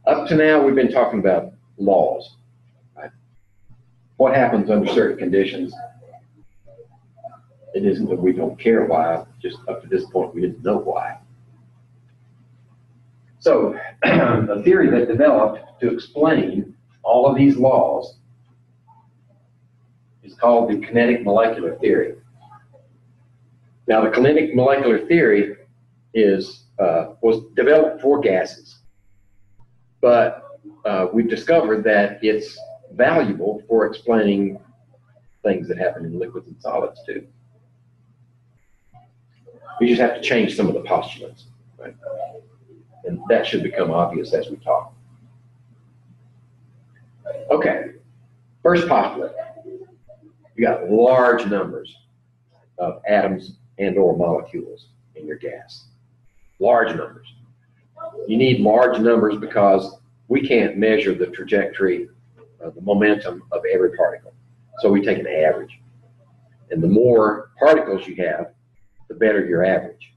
up to now we've been talking about laws. Right? What happens under certain conditions? It isn't that we don't care why, just up to this point we didn't know why. So, the theory that developed to explain all of these laws is called the kinetic molecular theory. Now, the kinetic molecular theory was developed for gases, but we've discovered that it's valuable for explaining things that happen in liquids and solids too. We just have to change some of the postulates, right? And that should become obvious as we talk. Okay, first postulate. You got large numbers of atoms and or molecules in your gas. Large numbers. You need large numbers because we can't measure the trajectory, the momentum of every particle. So we take an average. And the more particles you have, the better your average.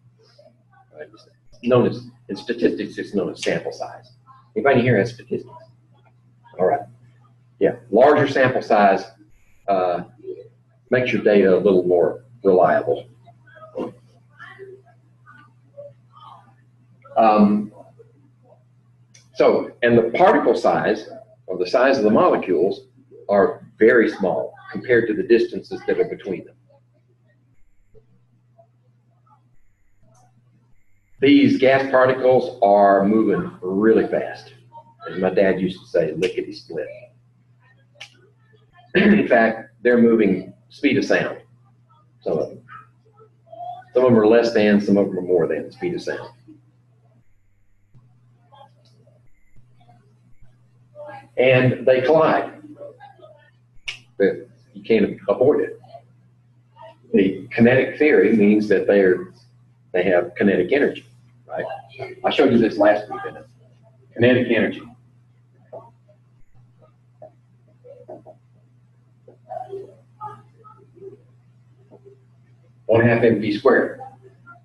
Right? It's known as, in statistics, it's known as sample size. Anybody here has statistics? All right. Yeah, larger sample size makes your data a little more reliable. And the particle size, or the size of the molecules, are very small compared to the distances that are between them. These gas particles are moving really fast. As my dad used to say, lickety-split. In fact, they're moving speed of sound, some of them. Some of them are less than, some of them are more than the speed of sound. And they collide. But you can't avoid it. The kinetic theory means that they have kinetic energy, right? I showed you this last week, didn't I? Kinetic energy. One half mv squared.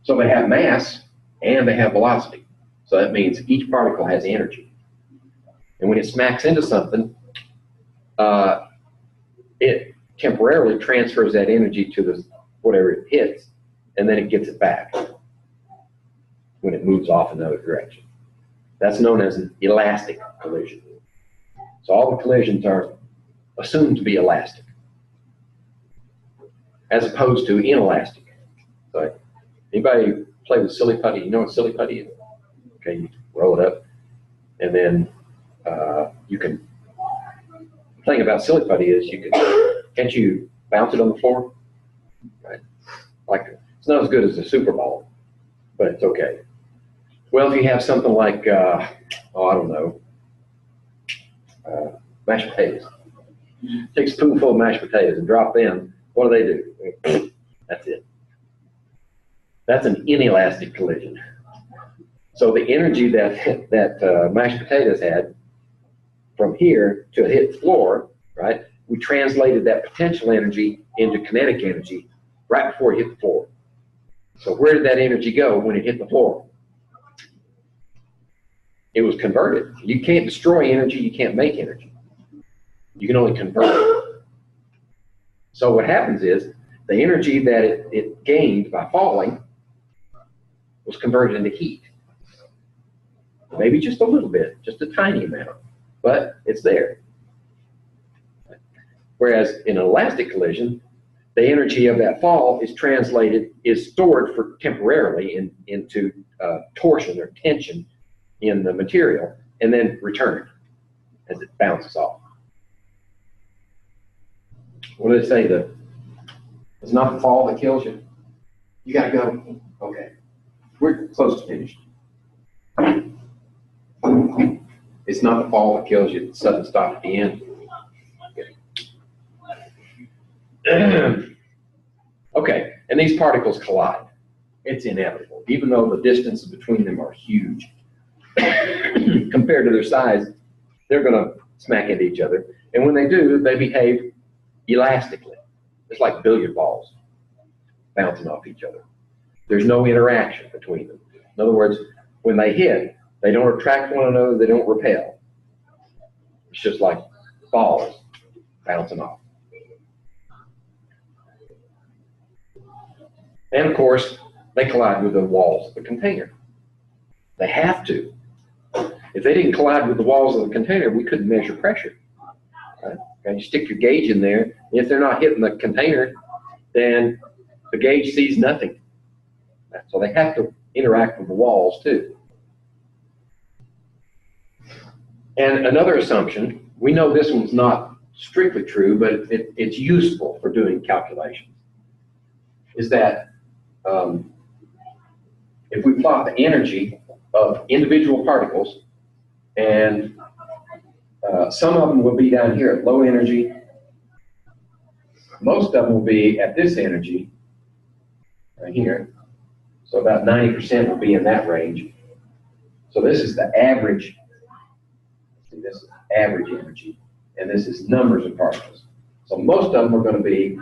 So they have mass and they have velocity. So that means each particle has energy. And when it smacks into something, it temporarily transfers that energy to the whatever it hits, and then it gets it back when it moves off another direction. That's known as an elastic collision. So all the collisions are assumed to be elastic, as opposed to inelastic. So anybody play with silly putty? You know what silly putty is? Okay, you roll it up, and then you can. The thing about silly putty is can't you bounce it on the floor? Right? Like It's not as good as the Super Bowl, but it's okay. Well, if you have something like, I don't know, mashed potatoes. Take a spoonful of mashed potatoes and drop them. What do? That's it. That's an inelastic collision. So the energy that mashed potatoes had from here to hit the floor, right? We translated that potential energy into kinetic energy right before it hit the floor. So where did that energy go when it hit the floor? It was converted. You can't destroy energy, you can't make energy. You can only convert it. So what happens is the energy that it gained by falling was converted into heat. Maybe just a little bit, just a tiny amount, but it's there. Whereas in an elastic collision, the energy of that fall is stored for temporarily into torsion or tension in the material, and then returned as it bounces off. What do they say? It's not the fall that kills you. You gotta go. Okay, we're close to finished. It's not the fall that kills you. It's the sudden stop at the end. Okay, and these particles collide. It's inevitable, even though the distances between them are huge. Compared to their size, they're going to smack into each other. And when they do, they behave elastically. It's like billiard balls bouncing off each other. There's no interaction between them. In other words, when they hit, they don't attract one another, they don't repel. It's just like balls bouncing off. And of course, they collide with the walls of the container. They have to. If they didn't collide with the walls of the container, we couldn't measure pressure. Right? Okay, you stick your gauge in there. If they're not hitting the container, then the gauge sees nothing. So they have to interact with the walls too. And another assumption, we know this one's not strictly true, but it's useful for doing calculations, is that if we plot the energy of individual particles, and some of them will be down here at low energy, most of them will be at this energy right here, so about 90% will be in that range. So this is the average. See, this is average energy, and this is numbers of particles. So most of them are going to be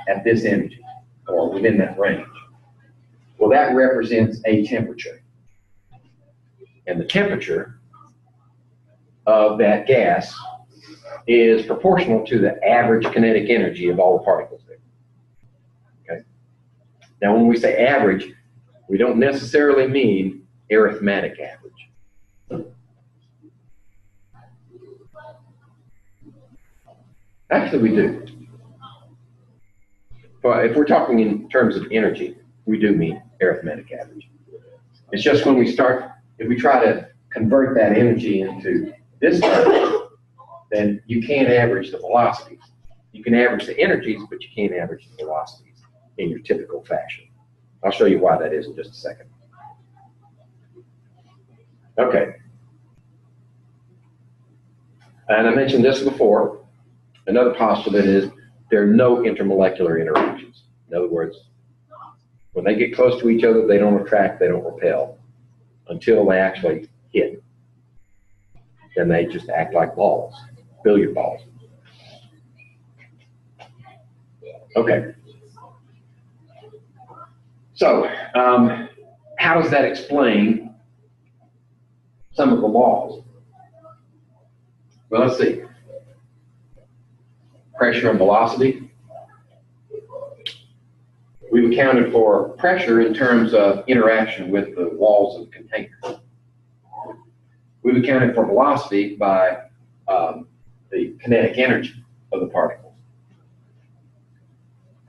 at this energy, or within that range. Well, that represents a temperature. And the temperature of that gas is proportional to the average kinetic energy of all the particles there. Okay. Now, when we say average, we don't necessarily mean arithmetic average. Actually, we do. But if we're talking in terms of energy, we do mean arithmetic average. It's just when we start, if we try to convert that energy into this term, then you can't average the velocities. You can average the energies, but you can't average the velocities in your typical fashion. I'll show you why that is in just a second. Okay. And I mentioned this before. Another postulate is there are no intermolecular interactions. In other words, when they get close to each other, they don't attract, they don't repel until they actually hit. Then they just act like balls, billiard balls. Okay. So, how does that explain some of the laws? Well, let's see. Pressure and velocity. We've accounted for pressure in terms of interaction with the walls of the container. We've accounted for velocity by the kinetic energy of the particles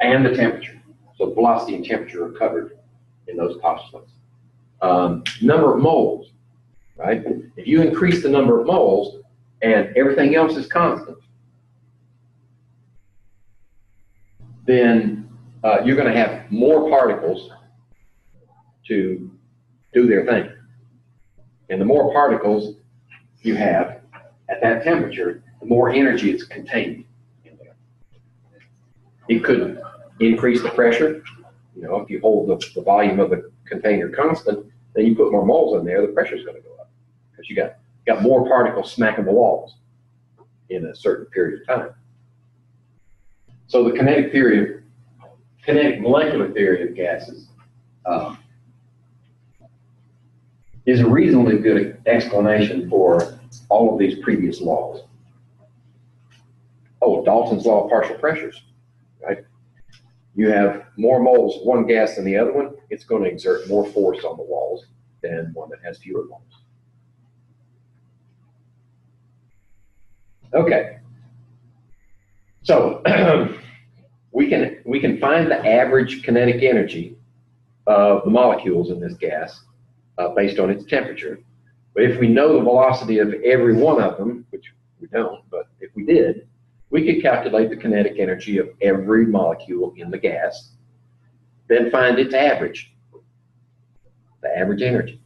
and the temperature. So velocity and temperature are covered in those postulates. Number of moles, right? If you increase the number of moles and everything else is constant, then you're going to have more particles to do their thing. And the more particles you have at that temperature, the more energy is contained in there. It could increase the pressure. You know, if you hold the volume of the container constant, then you put more moles in there, the pressure is going to go up because you got more particles smacking the walls in a certain period of time. So the kinetic molecular theory of gases is a reasonably good explanation for all of these previous laws. Oh, Dalton's law of partial pressures, right? You have more moles of one gas than the other one, it's going to exert more force on the walls than one that has fewer moles. Okay, so we can find the average kinetic energy of the molecules in this gas based on its temperature. But if we know the velocity of every one of them, which we don't, but if we did, we could calculate the kinetic energy of every molecule in the gas, then find its average, the average energy.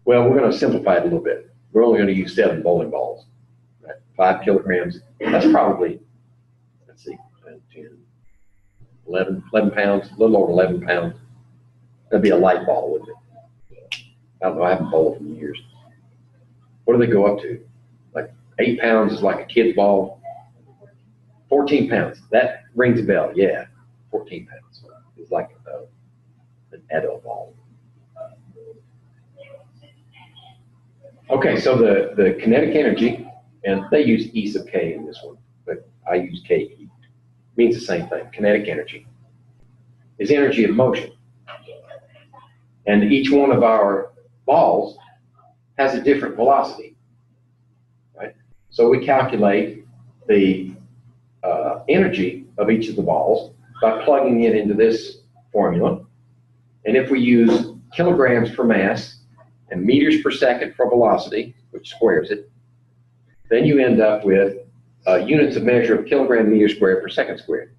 Well, we're going to simplify it a little bit. We're only going to use 7 bowling balls, right? 5 kilograms. That's probably, let's see, 10, 11 pounds, a little over 11 pounds. That'd be a light ball, wouldn't it? I don't know, I haven't bowled in years. What do they go up to? Like 8 pounds is like a kid's ball. 14 pounds, that rings a bell, yeah. 14 pounds is like an adult ball. Okay, so the kinetic energy, and they use E sub K in this one, but I use KE. Means the same thing, kinetic energy is energy of motion. And each one of our balls has a different velocity, right? So we calculate the energy of each of the balls by plugging it into this formula. And if we use kilograms per mass and meters per second for velocity, which squares it, then you end up with units of measure of kilogram meter squared per second squared.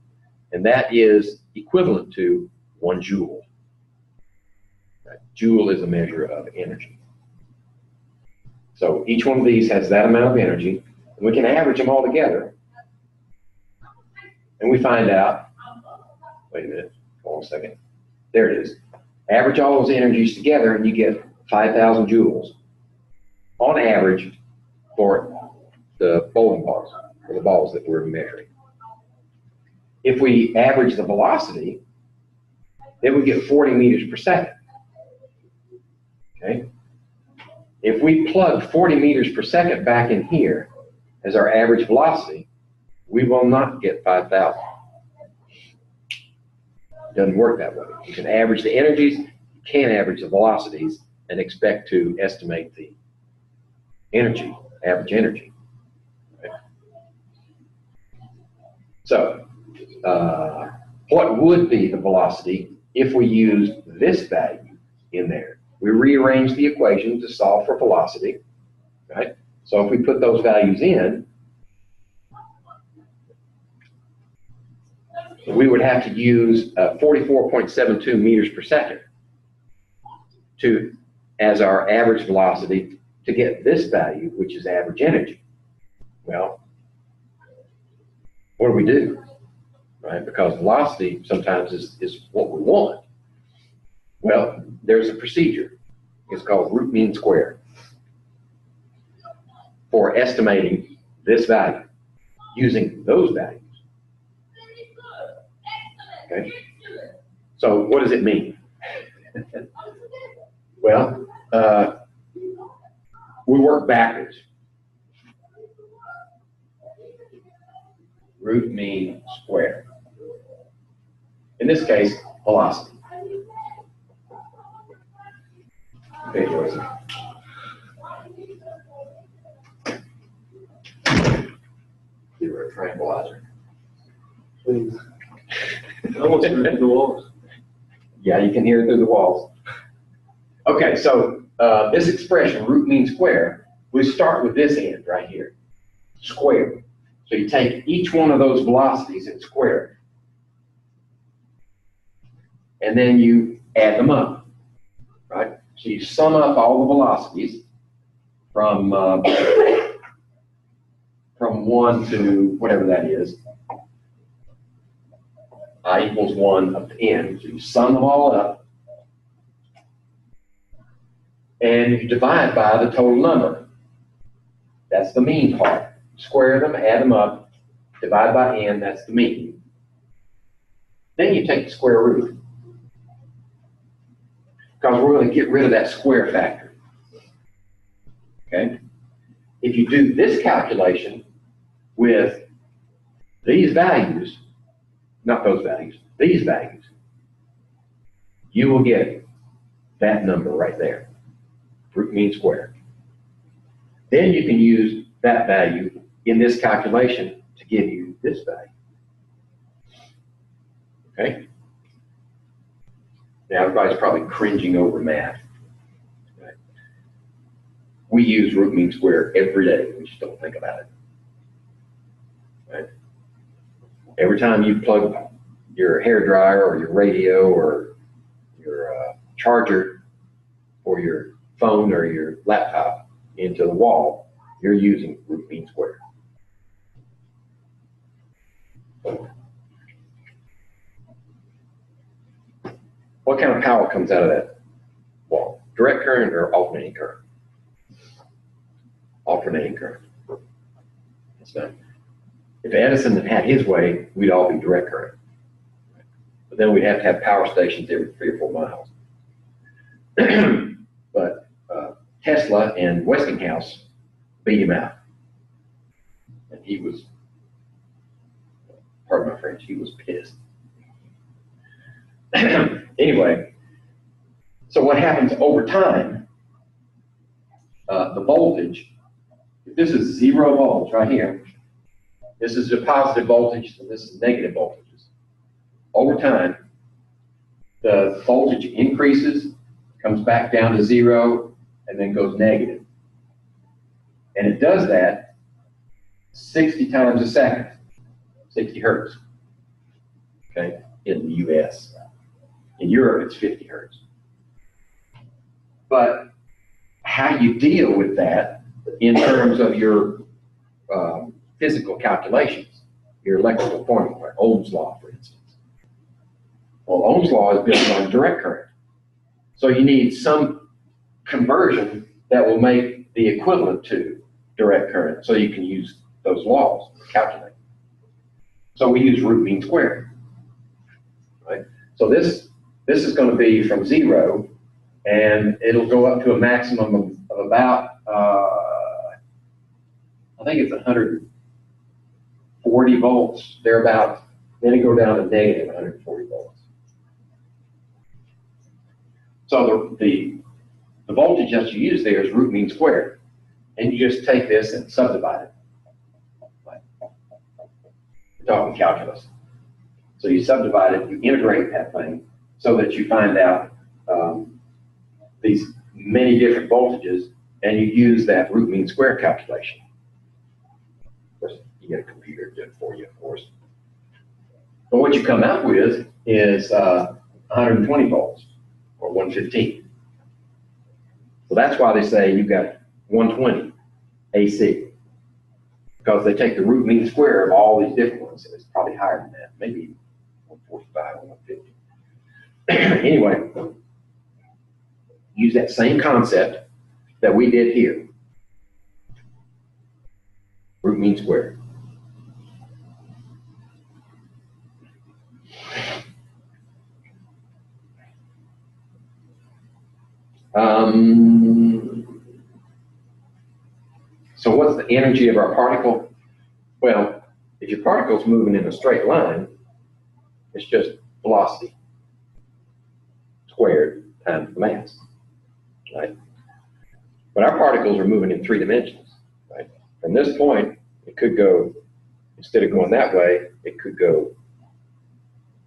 And that is equivalent to 1 joule. Right? Joule is a measure of energy. So each one of these has that amount of energy, and we can average them all together. And we find out, wait a minute, hold on a second. There it is. Average all those energies together and you get 5,000 joules on average for the bowling balls, or the balls that we're measuring. If we average the velocity, then we get 40 meters per second. Okay? If we plug 40 meters per second back in here as our average velocity, we will not get 5,000. It doesn't work that way. You can average the energies, you can't average the velocities and expect to estimate the energy, average energy. Right? So, what would be the velocity if we used this value in there? We rearrange the equation to solve for velocity, right? So if we put those values in, we would have to use 44.72 meters per second as our average velocity to get this value, which is average energy. Well, what do? Right? Because velocity sometimes is what we want. Well, there's a procedure. It's called root mean square for estimating this value using those values. Okay? So what does it mean? Well, we work backwards. Root mean square. In this case, velocity. Okay, Joyce. You were a tranquilizer. Please. I want to through the walls. Yeah, you can hear it through the walls. Okay, so this expression, root mean square, we start with this end right here, square. So you take each one of those velocities and square and then you add them up, right? So you sum up all the velocities from 1 to whatever that is. I equals 1 up to n. So you sum them all up, and you divide by the total number. That's the mean part. Square them, add them up, divide by n, that's the mean. Then you take the square root, because we're going to get rid of that square factor. Okay? If you do this calculation with these values, not those values, these values, you will get that number right there, root mean squared. Then you can use that value in this calculation to give you this value. Okay? Now everybody's probably cringing over math. Right? We use root mean squared every day. We just don't think about it. Right? Every time you plug your hair dryer or your radio or your charger or your phone or your laptop into the wall, you're using root mean squared. What kind of power comes out of that wall? Direct current or alternating current? Alternating current. That's not. If Edison had had his way, we'd all be direct current. But then we'd have to have power stations every 3 or 4 miles. But Tesla and Westinghouse beat him out. And he was, pardon my French, he was pissed. Anyway, so what happens over time, the voltage, if this is 0 volts right here, this is a positive voltage and this is negative voltages. Over time, the voltage increases, comes back down to 0, and then goes negative. And it does that 60 times a second, 60 hertz, okay, in the US. In Europe, it's 50 hertz. But how you deal with that in terms of your physical calculations, your electrical formula, like Ohm's law, for instance. Well, Ohm's law is built on direct current. So you need some conversion that will make the equivalent to direct current, so you can use those laws to calculate. So we use root mean squared, right? So this is going to be from 0, and it'll go up to a maximum of about, I think it's 140 volts, thereabouts. Then it go down to negative 140 volts. So the voltage that you use there is root mean squared. And you just take this and subdivide it. We're talking calculus. So you subdivide it, you integrate that thing so that you find out these many different voltages, and you use that root mean square calculation. Of course, you get a computer to do it for you, of course. But what you come out with is 120 volts, or 115. So that's why they say you've got 120 AC, because they take the root mean square of all these different ones, and it's probably higher than that, maybe 145 or 150. Anyway, use that same concept that we did here. Root mean squared. So what's the energy of our particle? Well, if your particle's moving in a straight line, it's just velocity squared times the mass, right? But our particles are moving in 3 dimensions, right? From this point, it could go, instead of going that way, it could go,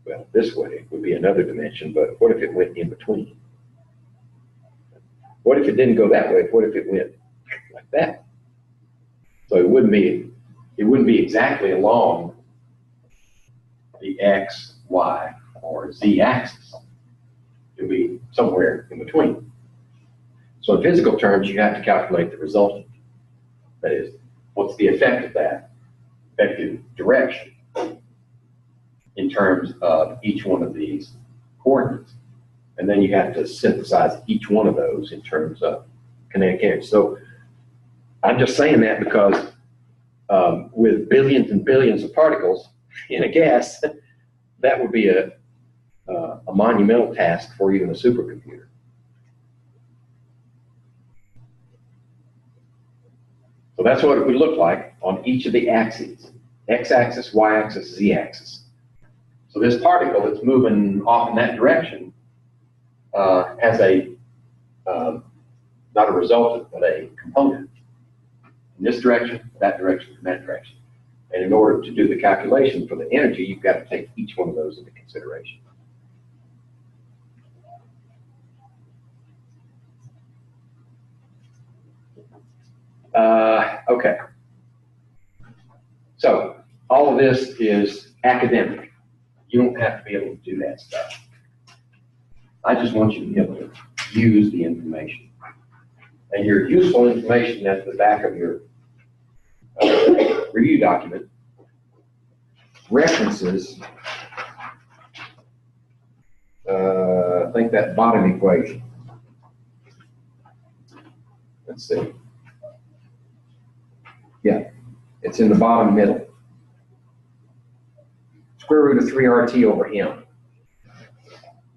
well, this way would be another dimension, but what if it went in between? What if it didn't go that way? What if it went like that? So it wouldn't be exactly along the X, Y, or Z axis. can be somewhere in between. So in physical terms, you have to calculate the resultant. That is, what's the effect of that? Effective direction in terms of each one of these coordinates. And then you have to synthesize each one of those in terms of kinetic energy. So I'm just saying that because with billions and billions of particles in a gas, that would be a monumental task for even a supercomputer. So that's what it would look like on each of the axes: x-axis, y-axis, z-axis. So this particle that's moving off in that direction has a, not a resultant, but a component in this direction, that direction, and that direction. And in order to do the calculation for the energy, you've got to take each one of those into consideration. Okay. So all of this is academic. You don't have to be able to do that stuff. I just want you to be able to use the information. And your useful information at the back of your review document references, I think, that bottom equation. Let's see. Yeah, it's in the bottom middle. Square root of 3RT over M.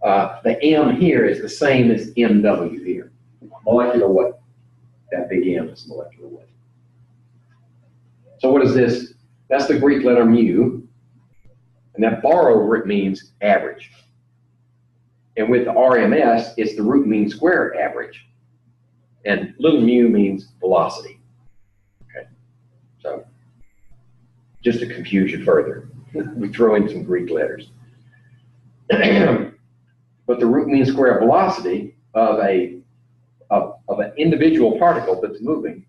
The M here is the same as MW here. Molecular weight. That big M is molecular weight. So what is this? That's the Greek letter mu. And that bar over it means average. And with the RMS, it's the root mean square average. And little mu means velocity. Okay. So just to confuse you further, we throw in some Greek letters. But the root mean square velocity of an individual particle that's moving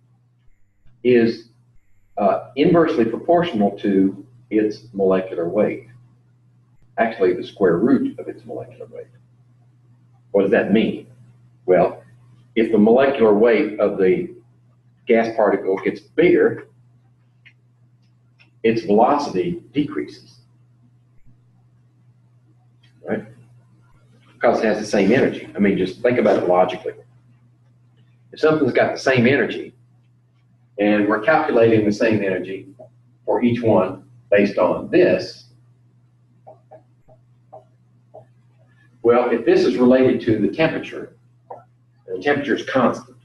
is inversely proportional to its molecular weight. Actually, the square root of its molecular weight. What does that mean? Well, if the molecular weight of the gas particle gets bigger, its velocity decreases, right? Because it has the same energy. I mean, just think about it logically. If something's got the same energy, and we're calculating the same energy for each one based on this, well, if this is related to the temperature, and the temperature is constant,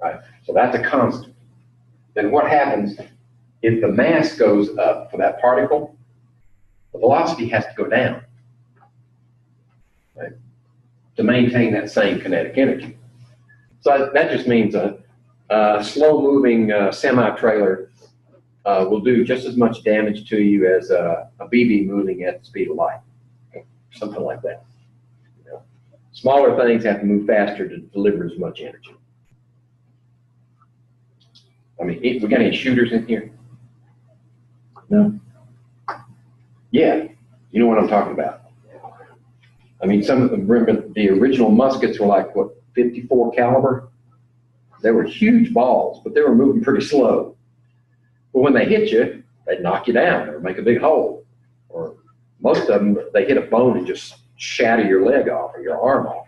right? So that's a constant. Then what happens if the mass goes up for that particle? The velocity has to go down, right, to maintain that same kinetic energy. So that just means a slow-moving semi-trailer will do just as much damage to you as a BB moving at the speed of light, something like that. You know, smaller things have to move faster to deliver as much energy. I mean, we got any shooters in here? No? Yeah, you know what I'm talking about. I mean, some of them, remember, the original muskets were like, what, 54 caliber? They were huge balls, but they were moving pretty slow. But when they hit you, they'd knock you down or make a big hole. Or most of them, they hit a bone and just shatter your leg off or your arm off.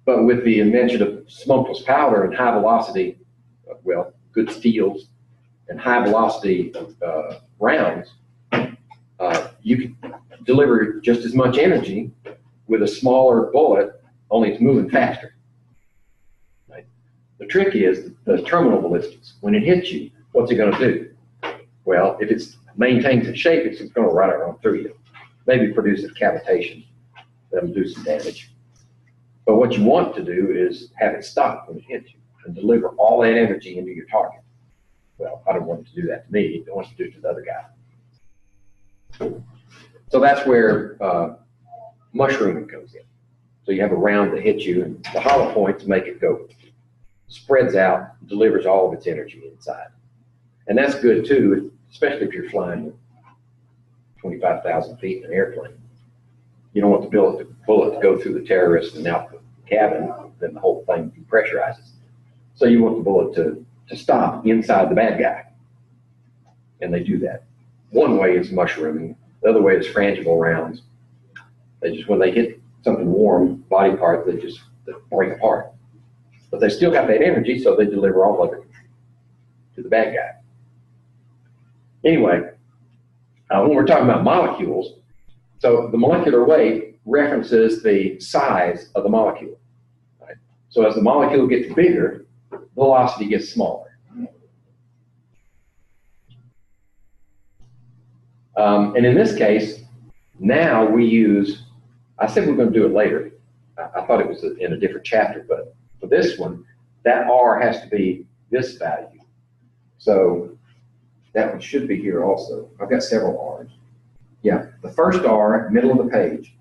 But with the invention of smokeless powder and high velocity, well, good steels and high velocity rounds, you can deliver just as much energy with a smaller bullet, only it's moving faster. Right? The trick is the terminal ballistics. When it hits you, what's it going to do? Well, if it maintains its shape, it's going to run around through you. Maybe produce a cavitation that'll do some damage. But what you want to do is have it stop when it hits you and deliver all that energy into your target. Well, I don't want it to do that to me. I want it to do it to the other guy. So that's where mushrooming comes in. So you have a round that hits you, and the hollow points make it go, spreads out, delivers all of its energy inside. And that's good too, especially if you're flying 25,000 feet in an airplane. You don't want the bullet to go through the terrorist and out the cabin, then the whole thing depressurizes. So you want the bullet to stop inside the bad guy. And they do that. One way is mushrooming. The other way is frangible rounds. They just, when they hit something warm, body part, they break apart. But they still got that energy, so they deliver all of it to the bad guy. Anyway, when we're talking about molecules, so the molecular weight references the size of the molecule. Right? So as the molecule gets bigger, velocity gets smaller. And in this case, now we use, I said we're going to do it later. I thought it was in a different chapter, but for this one, that R has to be this value. So that one should be here also. I've got several R's. Yeah, the first R, middle of the page,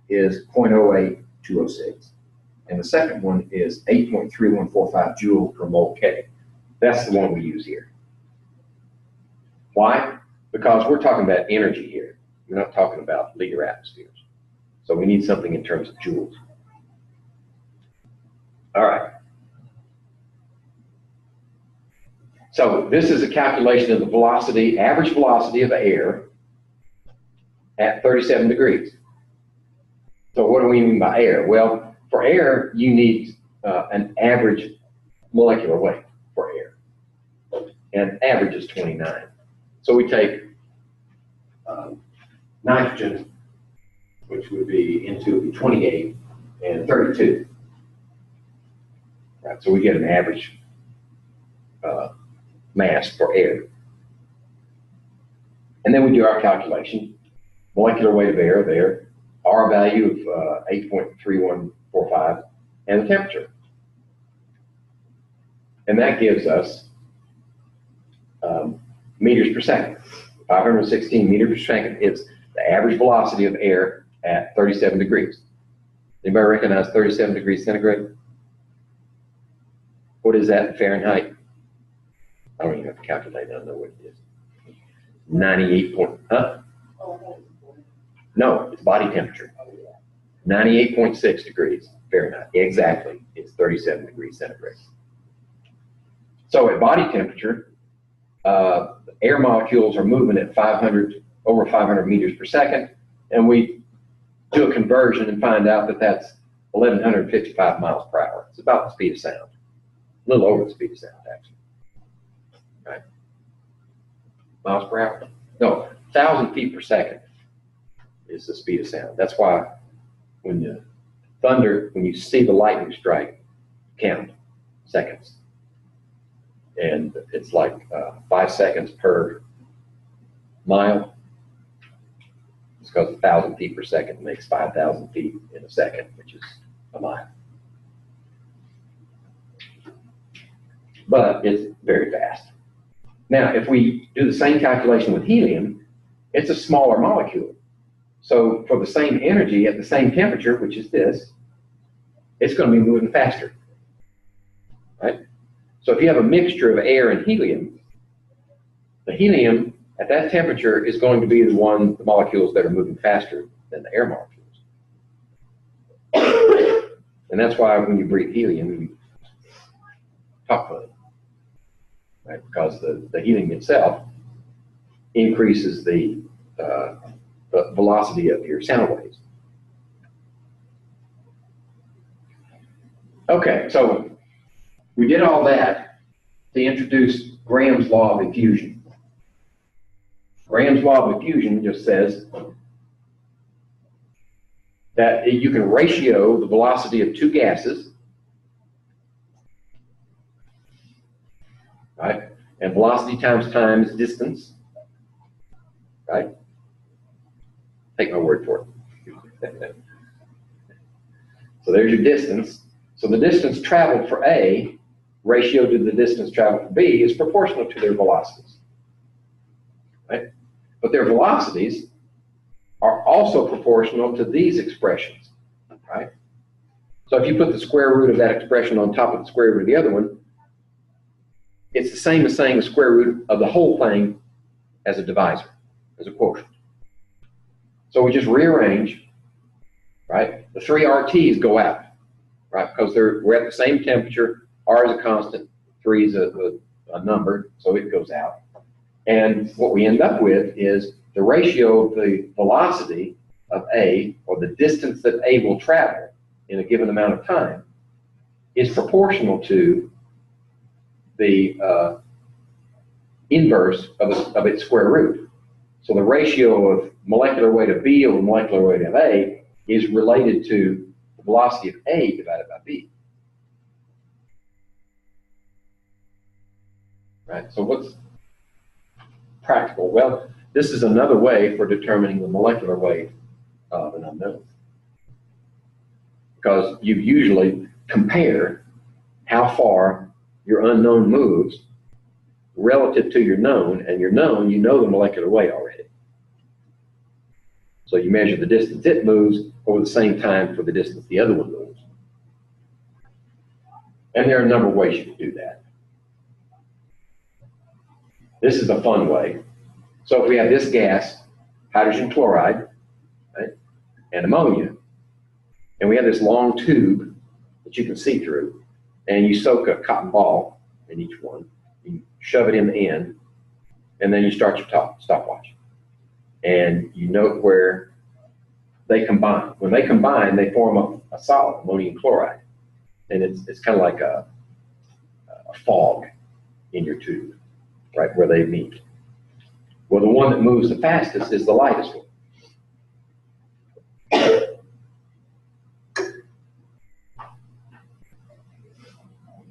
is 0.08206. And the second one is 8.3145 joules per mole K. That's the one we use here. Why? Because we're talking about energy here. We're not talking about liter atmospheres. So we need something in terms of joules. All right. So this is a calculation of the velocity, average velocity of air at 37 degrees. So what do we mean by air? Well, for air, you need an average molecular weight for air. And average is 29. So we take nitrogen, which would be into 28, and 32. Right, so we get an average mass for air. And then we do our calculation. Molecular weight of air there, R value of 8.3145, and the temperature. And that gives us meters per second. 516 meters per second is the average velocity of air at 37 degrees. Anybody recognize 37 degrees centigrade? What is that in Fahrenheit? I don't even have to calculate it. I know what it is. 98 point, huh? No, it's body temperature. 98.6 degrees Fahrenheit. Exactly. It's 37 degrees centigrade. So at body temperature, air molecules are moving at over 500 meters per second, and we do a conversion and find out that that's 1,155 miles per hour. It's about the speed of sound. A little over the speed of sound, actually. Right? Miles per hour? No, 1,000 feet per second is the speed of sound. That's why when you see the lightning strike, count seconds. And it's like 5 seconds per mile. It's because 1,000 feet per second makes 5,000 feet in a second, which is a mile. But it's very fast. Now, if we do the same calculation with helium, it's a smaller molecule. So for the same energy at the same temperature, which is this, it's going to be moving faster. Right? So if you have a mixture of air and helium, the helium at that temperature is going to be the molecules that are moving faster than the air molecules. And that's why when you breathe helium, you talk funny. Right? Because the helium itself increases the velocity of your sound waves. Okay, so we did all that to introduce Graham's law of diffusion. Graham's law of diffusion just says that you can ratio the velocity of two gases, right? And velocity times time is distance, right? Take my word for it. So there's your distance. So the distance traveled for A, ratio to the distance traveled for B, is proportional to their velocities, right? But their velocities are also proportional to these expressions, right? So if you put the square root of that expression on top of the square root of the other one, it's the same as saying the square root of the whole thing as a divisor, as a quotient. So we just rearrange right? The three RTs go out, right? Because we're at the same temperature. R is a constant, 3 is a number, so it goes out. And what we end up with is the ratio of the velocity of A, or the distance that A will travel in a given amount of time, is proportional to the inverse of its square root. So the ratio of molecular weight of B over molecular weight of A is related to the velocity of A divided by B. Right, so what's practical? Well, this is another way for determining the molecular weight of an unknown. Because you usually compare how far your unknown moves relative to your known, and your known, you know the molecular weight already. So you measure the distance it moves over the same time for the distance the other one moves. And there are a number of ways you can do that. This is a fun way. So if we have this gas, hydrogen chloride, right, and ammonia, and we have this long tube that you can see through, and you soak a cotton ball in each one, you shove it in the end, and then you start your stopwatch. And you note where they combine. When they combine, they form a solid, ammonium chloride. And it's kind of like a fog in your tube, right, where they meet. Well, the one that moves the fastest is the lightest one.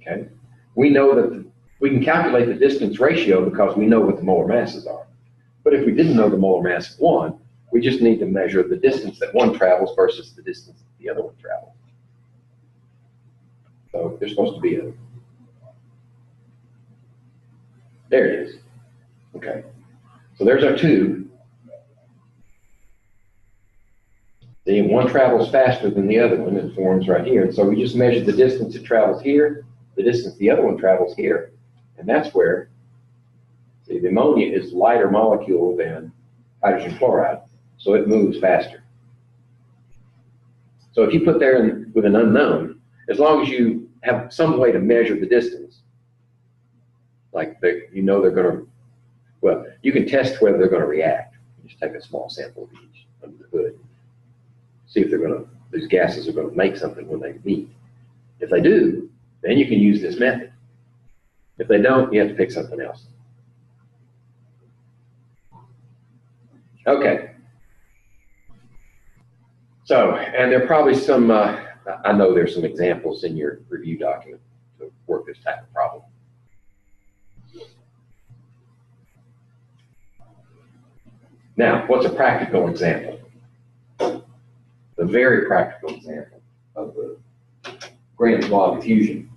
Okay, we know that we can calculate the distance ratio because we know what the molar masses are. But if we didn't know the molar mass of one, we just need to measure the distance that one travels versus the distance that the other one travels. So there's supposed to be a, there it is. Okay, so there's our tube. The one travels faster than the other one, it forms right here. And so we just measure the distance it travels here, the distance the other one travels here. And that's where, see, the ammonia is a lighter molecule than hydrogen chloride, so it moves faster. So if you put there with an unknown, as long as you have some way to measure the distance, like you know they're going to, well, you can test whether they're going to react. You just take a small sample of each under the hood. See if they're going to, these gases are going to make something when they meet. If they do, then you can use this method. If they don't, you have to pick something else. Okay. So, and there are probably some, I know there's some examples in your review document to work this type of problem. Now, what's a practical example? The very practical example of the Graham's law of diffusion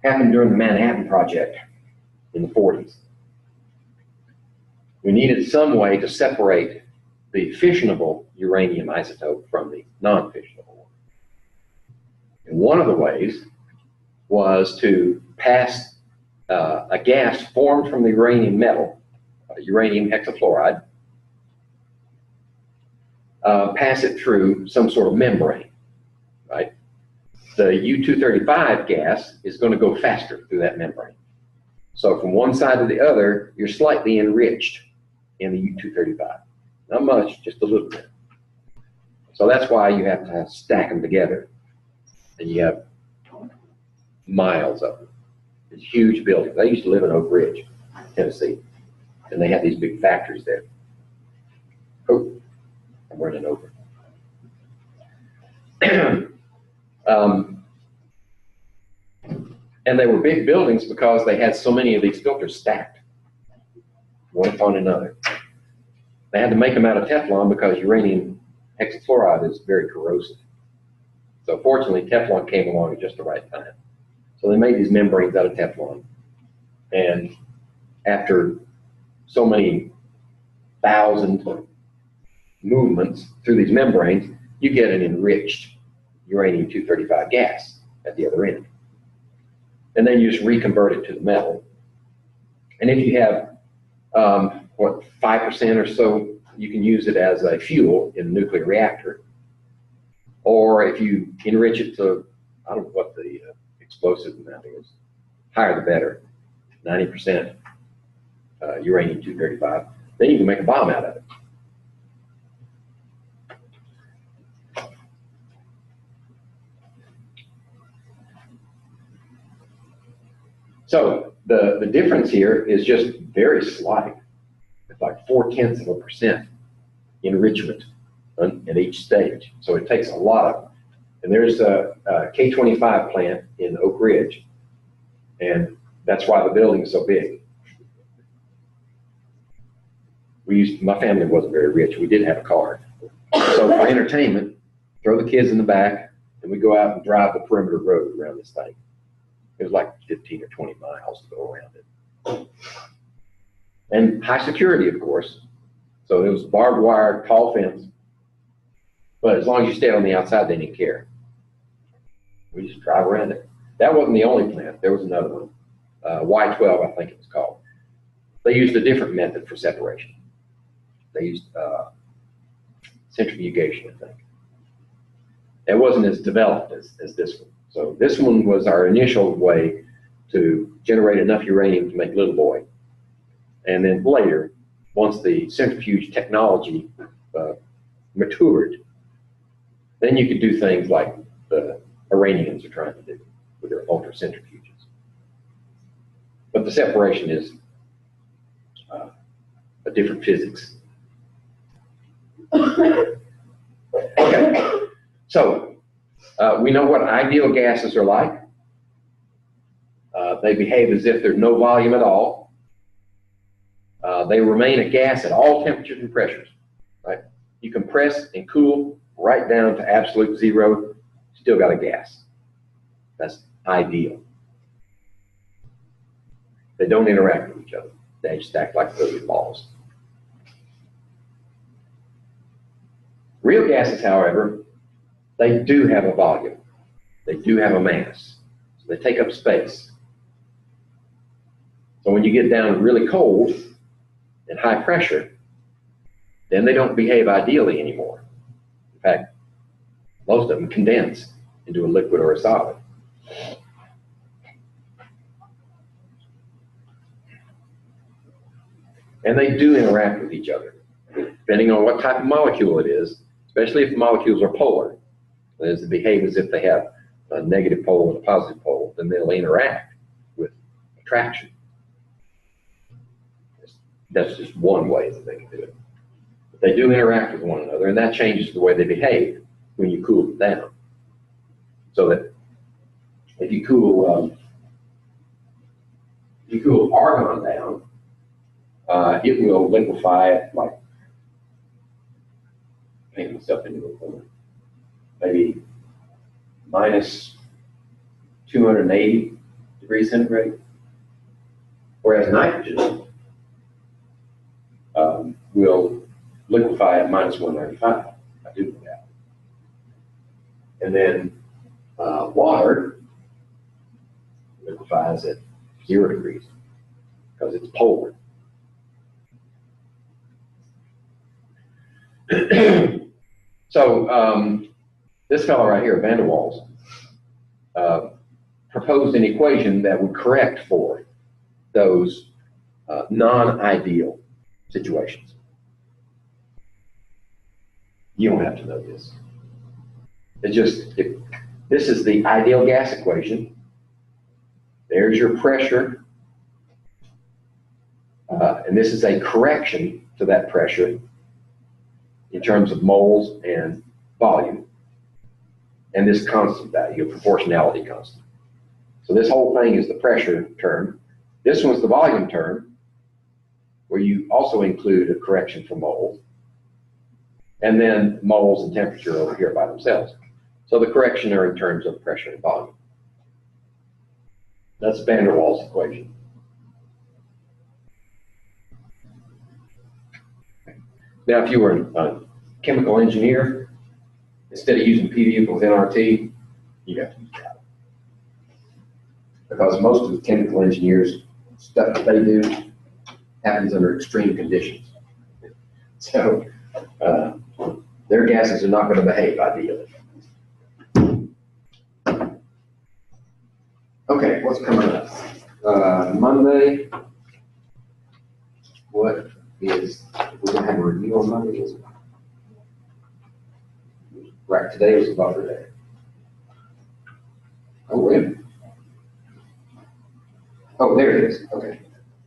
happened during the Manhattan Project in the 40s. We needed some way to separate the fissionable uranium isotope from the non-fissionable one. And one of the ways was to pass a gas formed from the uranium metal, uranium hexafluoride, pass it through some sort of membrane, right? The U-235 gas is going to go faster through that membrane. So from one side to the other, you're slightly enriched in the U-235. Not much, just a little bit. So that's why you have to stack them together. And you have miles of them. It's huge buildings. I used to live in Oak Ridge, Tennessee, and they had these big factories there. Oh, I'm running over. And they were big buildings because they had so many of these filters stacked, one upon another. They had to make them out of Teflon because uranium hexafluoride is very corrosive. So fortunately, Teflon came along at just the right time. So they made these membranes out of Teflon. And after so many thousand movements through these membranes, you get an enriched uranium-235 gas at the other end. And then you just reconvert it to the metal. And if you have, 5% or so, you can use it as a fuel in a nuclear reactor. Or if you enrich it to, I don't know what the explosive amount is, higher the better, 90% uranium-235, then you can make a bomb out of it. So the difference here is just very slight. It's like 0.4% enrichment at each stage. So it takes a lot of them. And there's a K25 plant in Oak Ridge, and that's why the building is so big. My family wasn't very rich. We did have a car. So for entertainment, throw the kids in the back, and we go out and drive the perimeter road around this thing. It was like 15 or 20 miles to go around it. And high security, of course. So it was barbed wire, tall fence. But as long as you stayed on the outside, they didn't care. We just drive around it. That wasn't the only plant. There was another one. Y12, I think it was called. They used a different method for separation. They used centrifugation, I think. It wasn't as developed as this one. So this one was our initial way to generate enough uranium to make Little Boy. And then later, once the centrifuge technology matured, then you could do things like the Iranians are trying to do with their ultracentrifuges. But the separation is a different physics. Okay, so we know what ideal gases are like. They behave as if there's no volume at all. They remain a gas at all temperatures and pressures, right? You compress and cool right down to absolute zero, still got a gas. That's ideal. They don't interact with each other. They just act like billiard balls. Real gases, however, they do have a volume. They do have a mass. So they take up space. So when you get down really cold and high pressure, then they don't behave ideally anymore. In fact, most of them condense into a liquid or a solid. And they do interact with each other, depending on what type of molecule it is, especially if the molecules are polar. That is, they behave as if they have a negative pole and a positive pole, then they'll interact with attraction. That's just one way that they can do it. But they do interact with one another, and that changes the way they behave when you cool them down. So that if you cool argon down, it will liquefy it like, paint myself into a corner, maybe minus 280 degrees centigrade. Whereas nitrogen will liquefy at minus 195. I do know that. And then water liquefies at 0 degrees because it's polar. So this fellow right here, Van der Waals, proposed an equation that would correct for those non-ideal situations. You don't have to know this. It's just, this is the ideal gas equation. There's your pressure. And this is a correction to that pressure in terms of moles and volume. And this constant value, a proportionality constant. So this whole thing is the pressure term. This one's the volume term, where you also include a correction for moles. And then moles and temperature over here by themselves. So the correction are in terms of pressure and volume. That's Van der Waals' equation. Now, if you were a chemical engineer, instead of using PV equals nRT, you have to use that. Because most of the chemical engineers, stuff that they do happens under extreme conditions. So their gases are not going to behave ideally. Okay, what's coming up? Monday. What is, we're gonna have a review on Monday, isn't it? Right, today was the buffer day. Oh, wait. Oh, there it is, okay.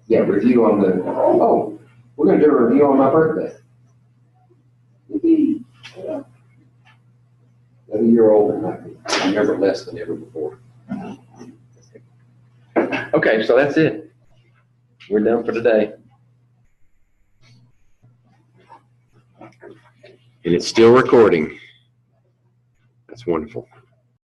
Yeah, review on the, oh, we're gonna do a review on my birthday. Yippee. Yeah. Another year older than I can. I remember less than ever before. Okay, so that's it. We're done for today. And it's still recording. That's wonderful.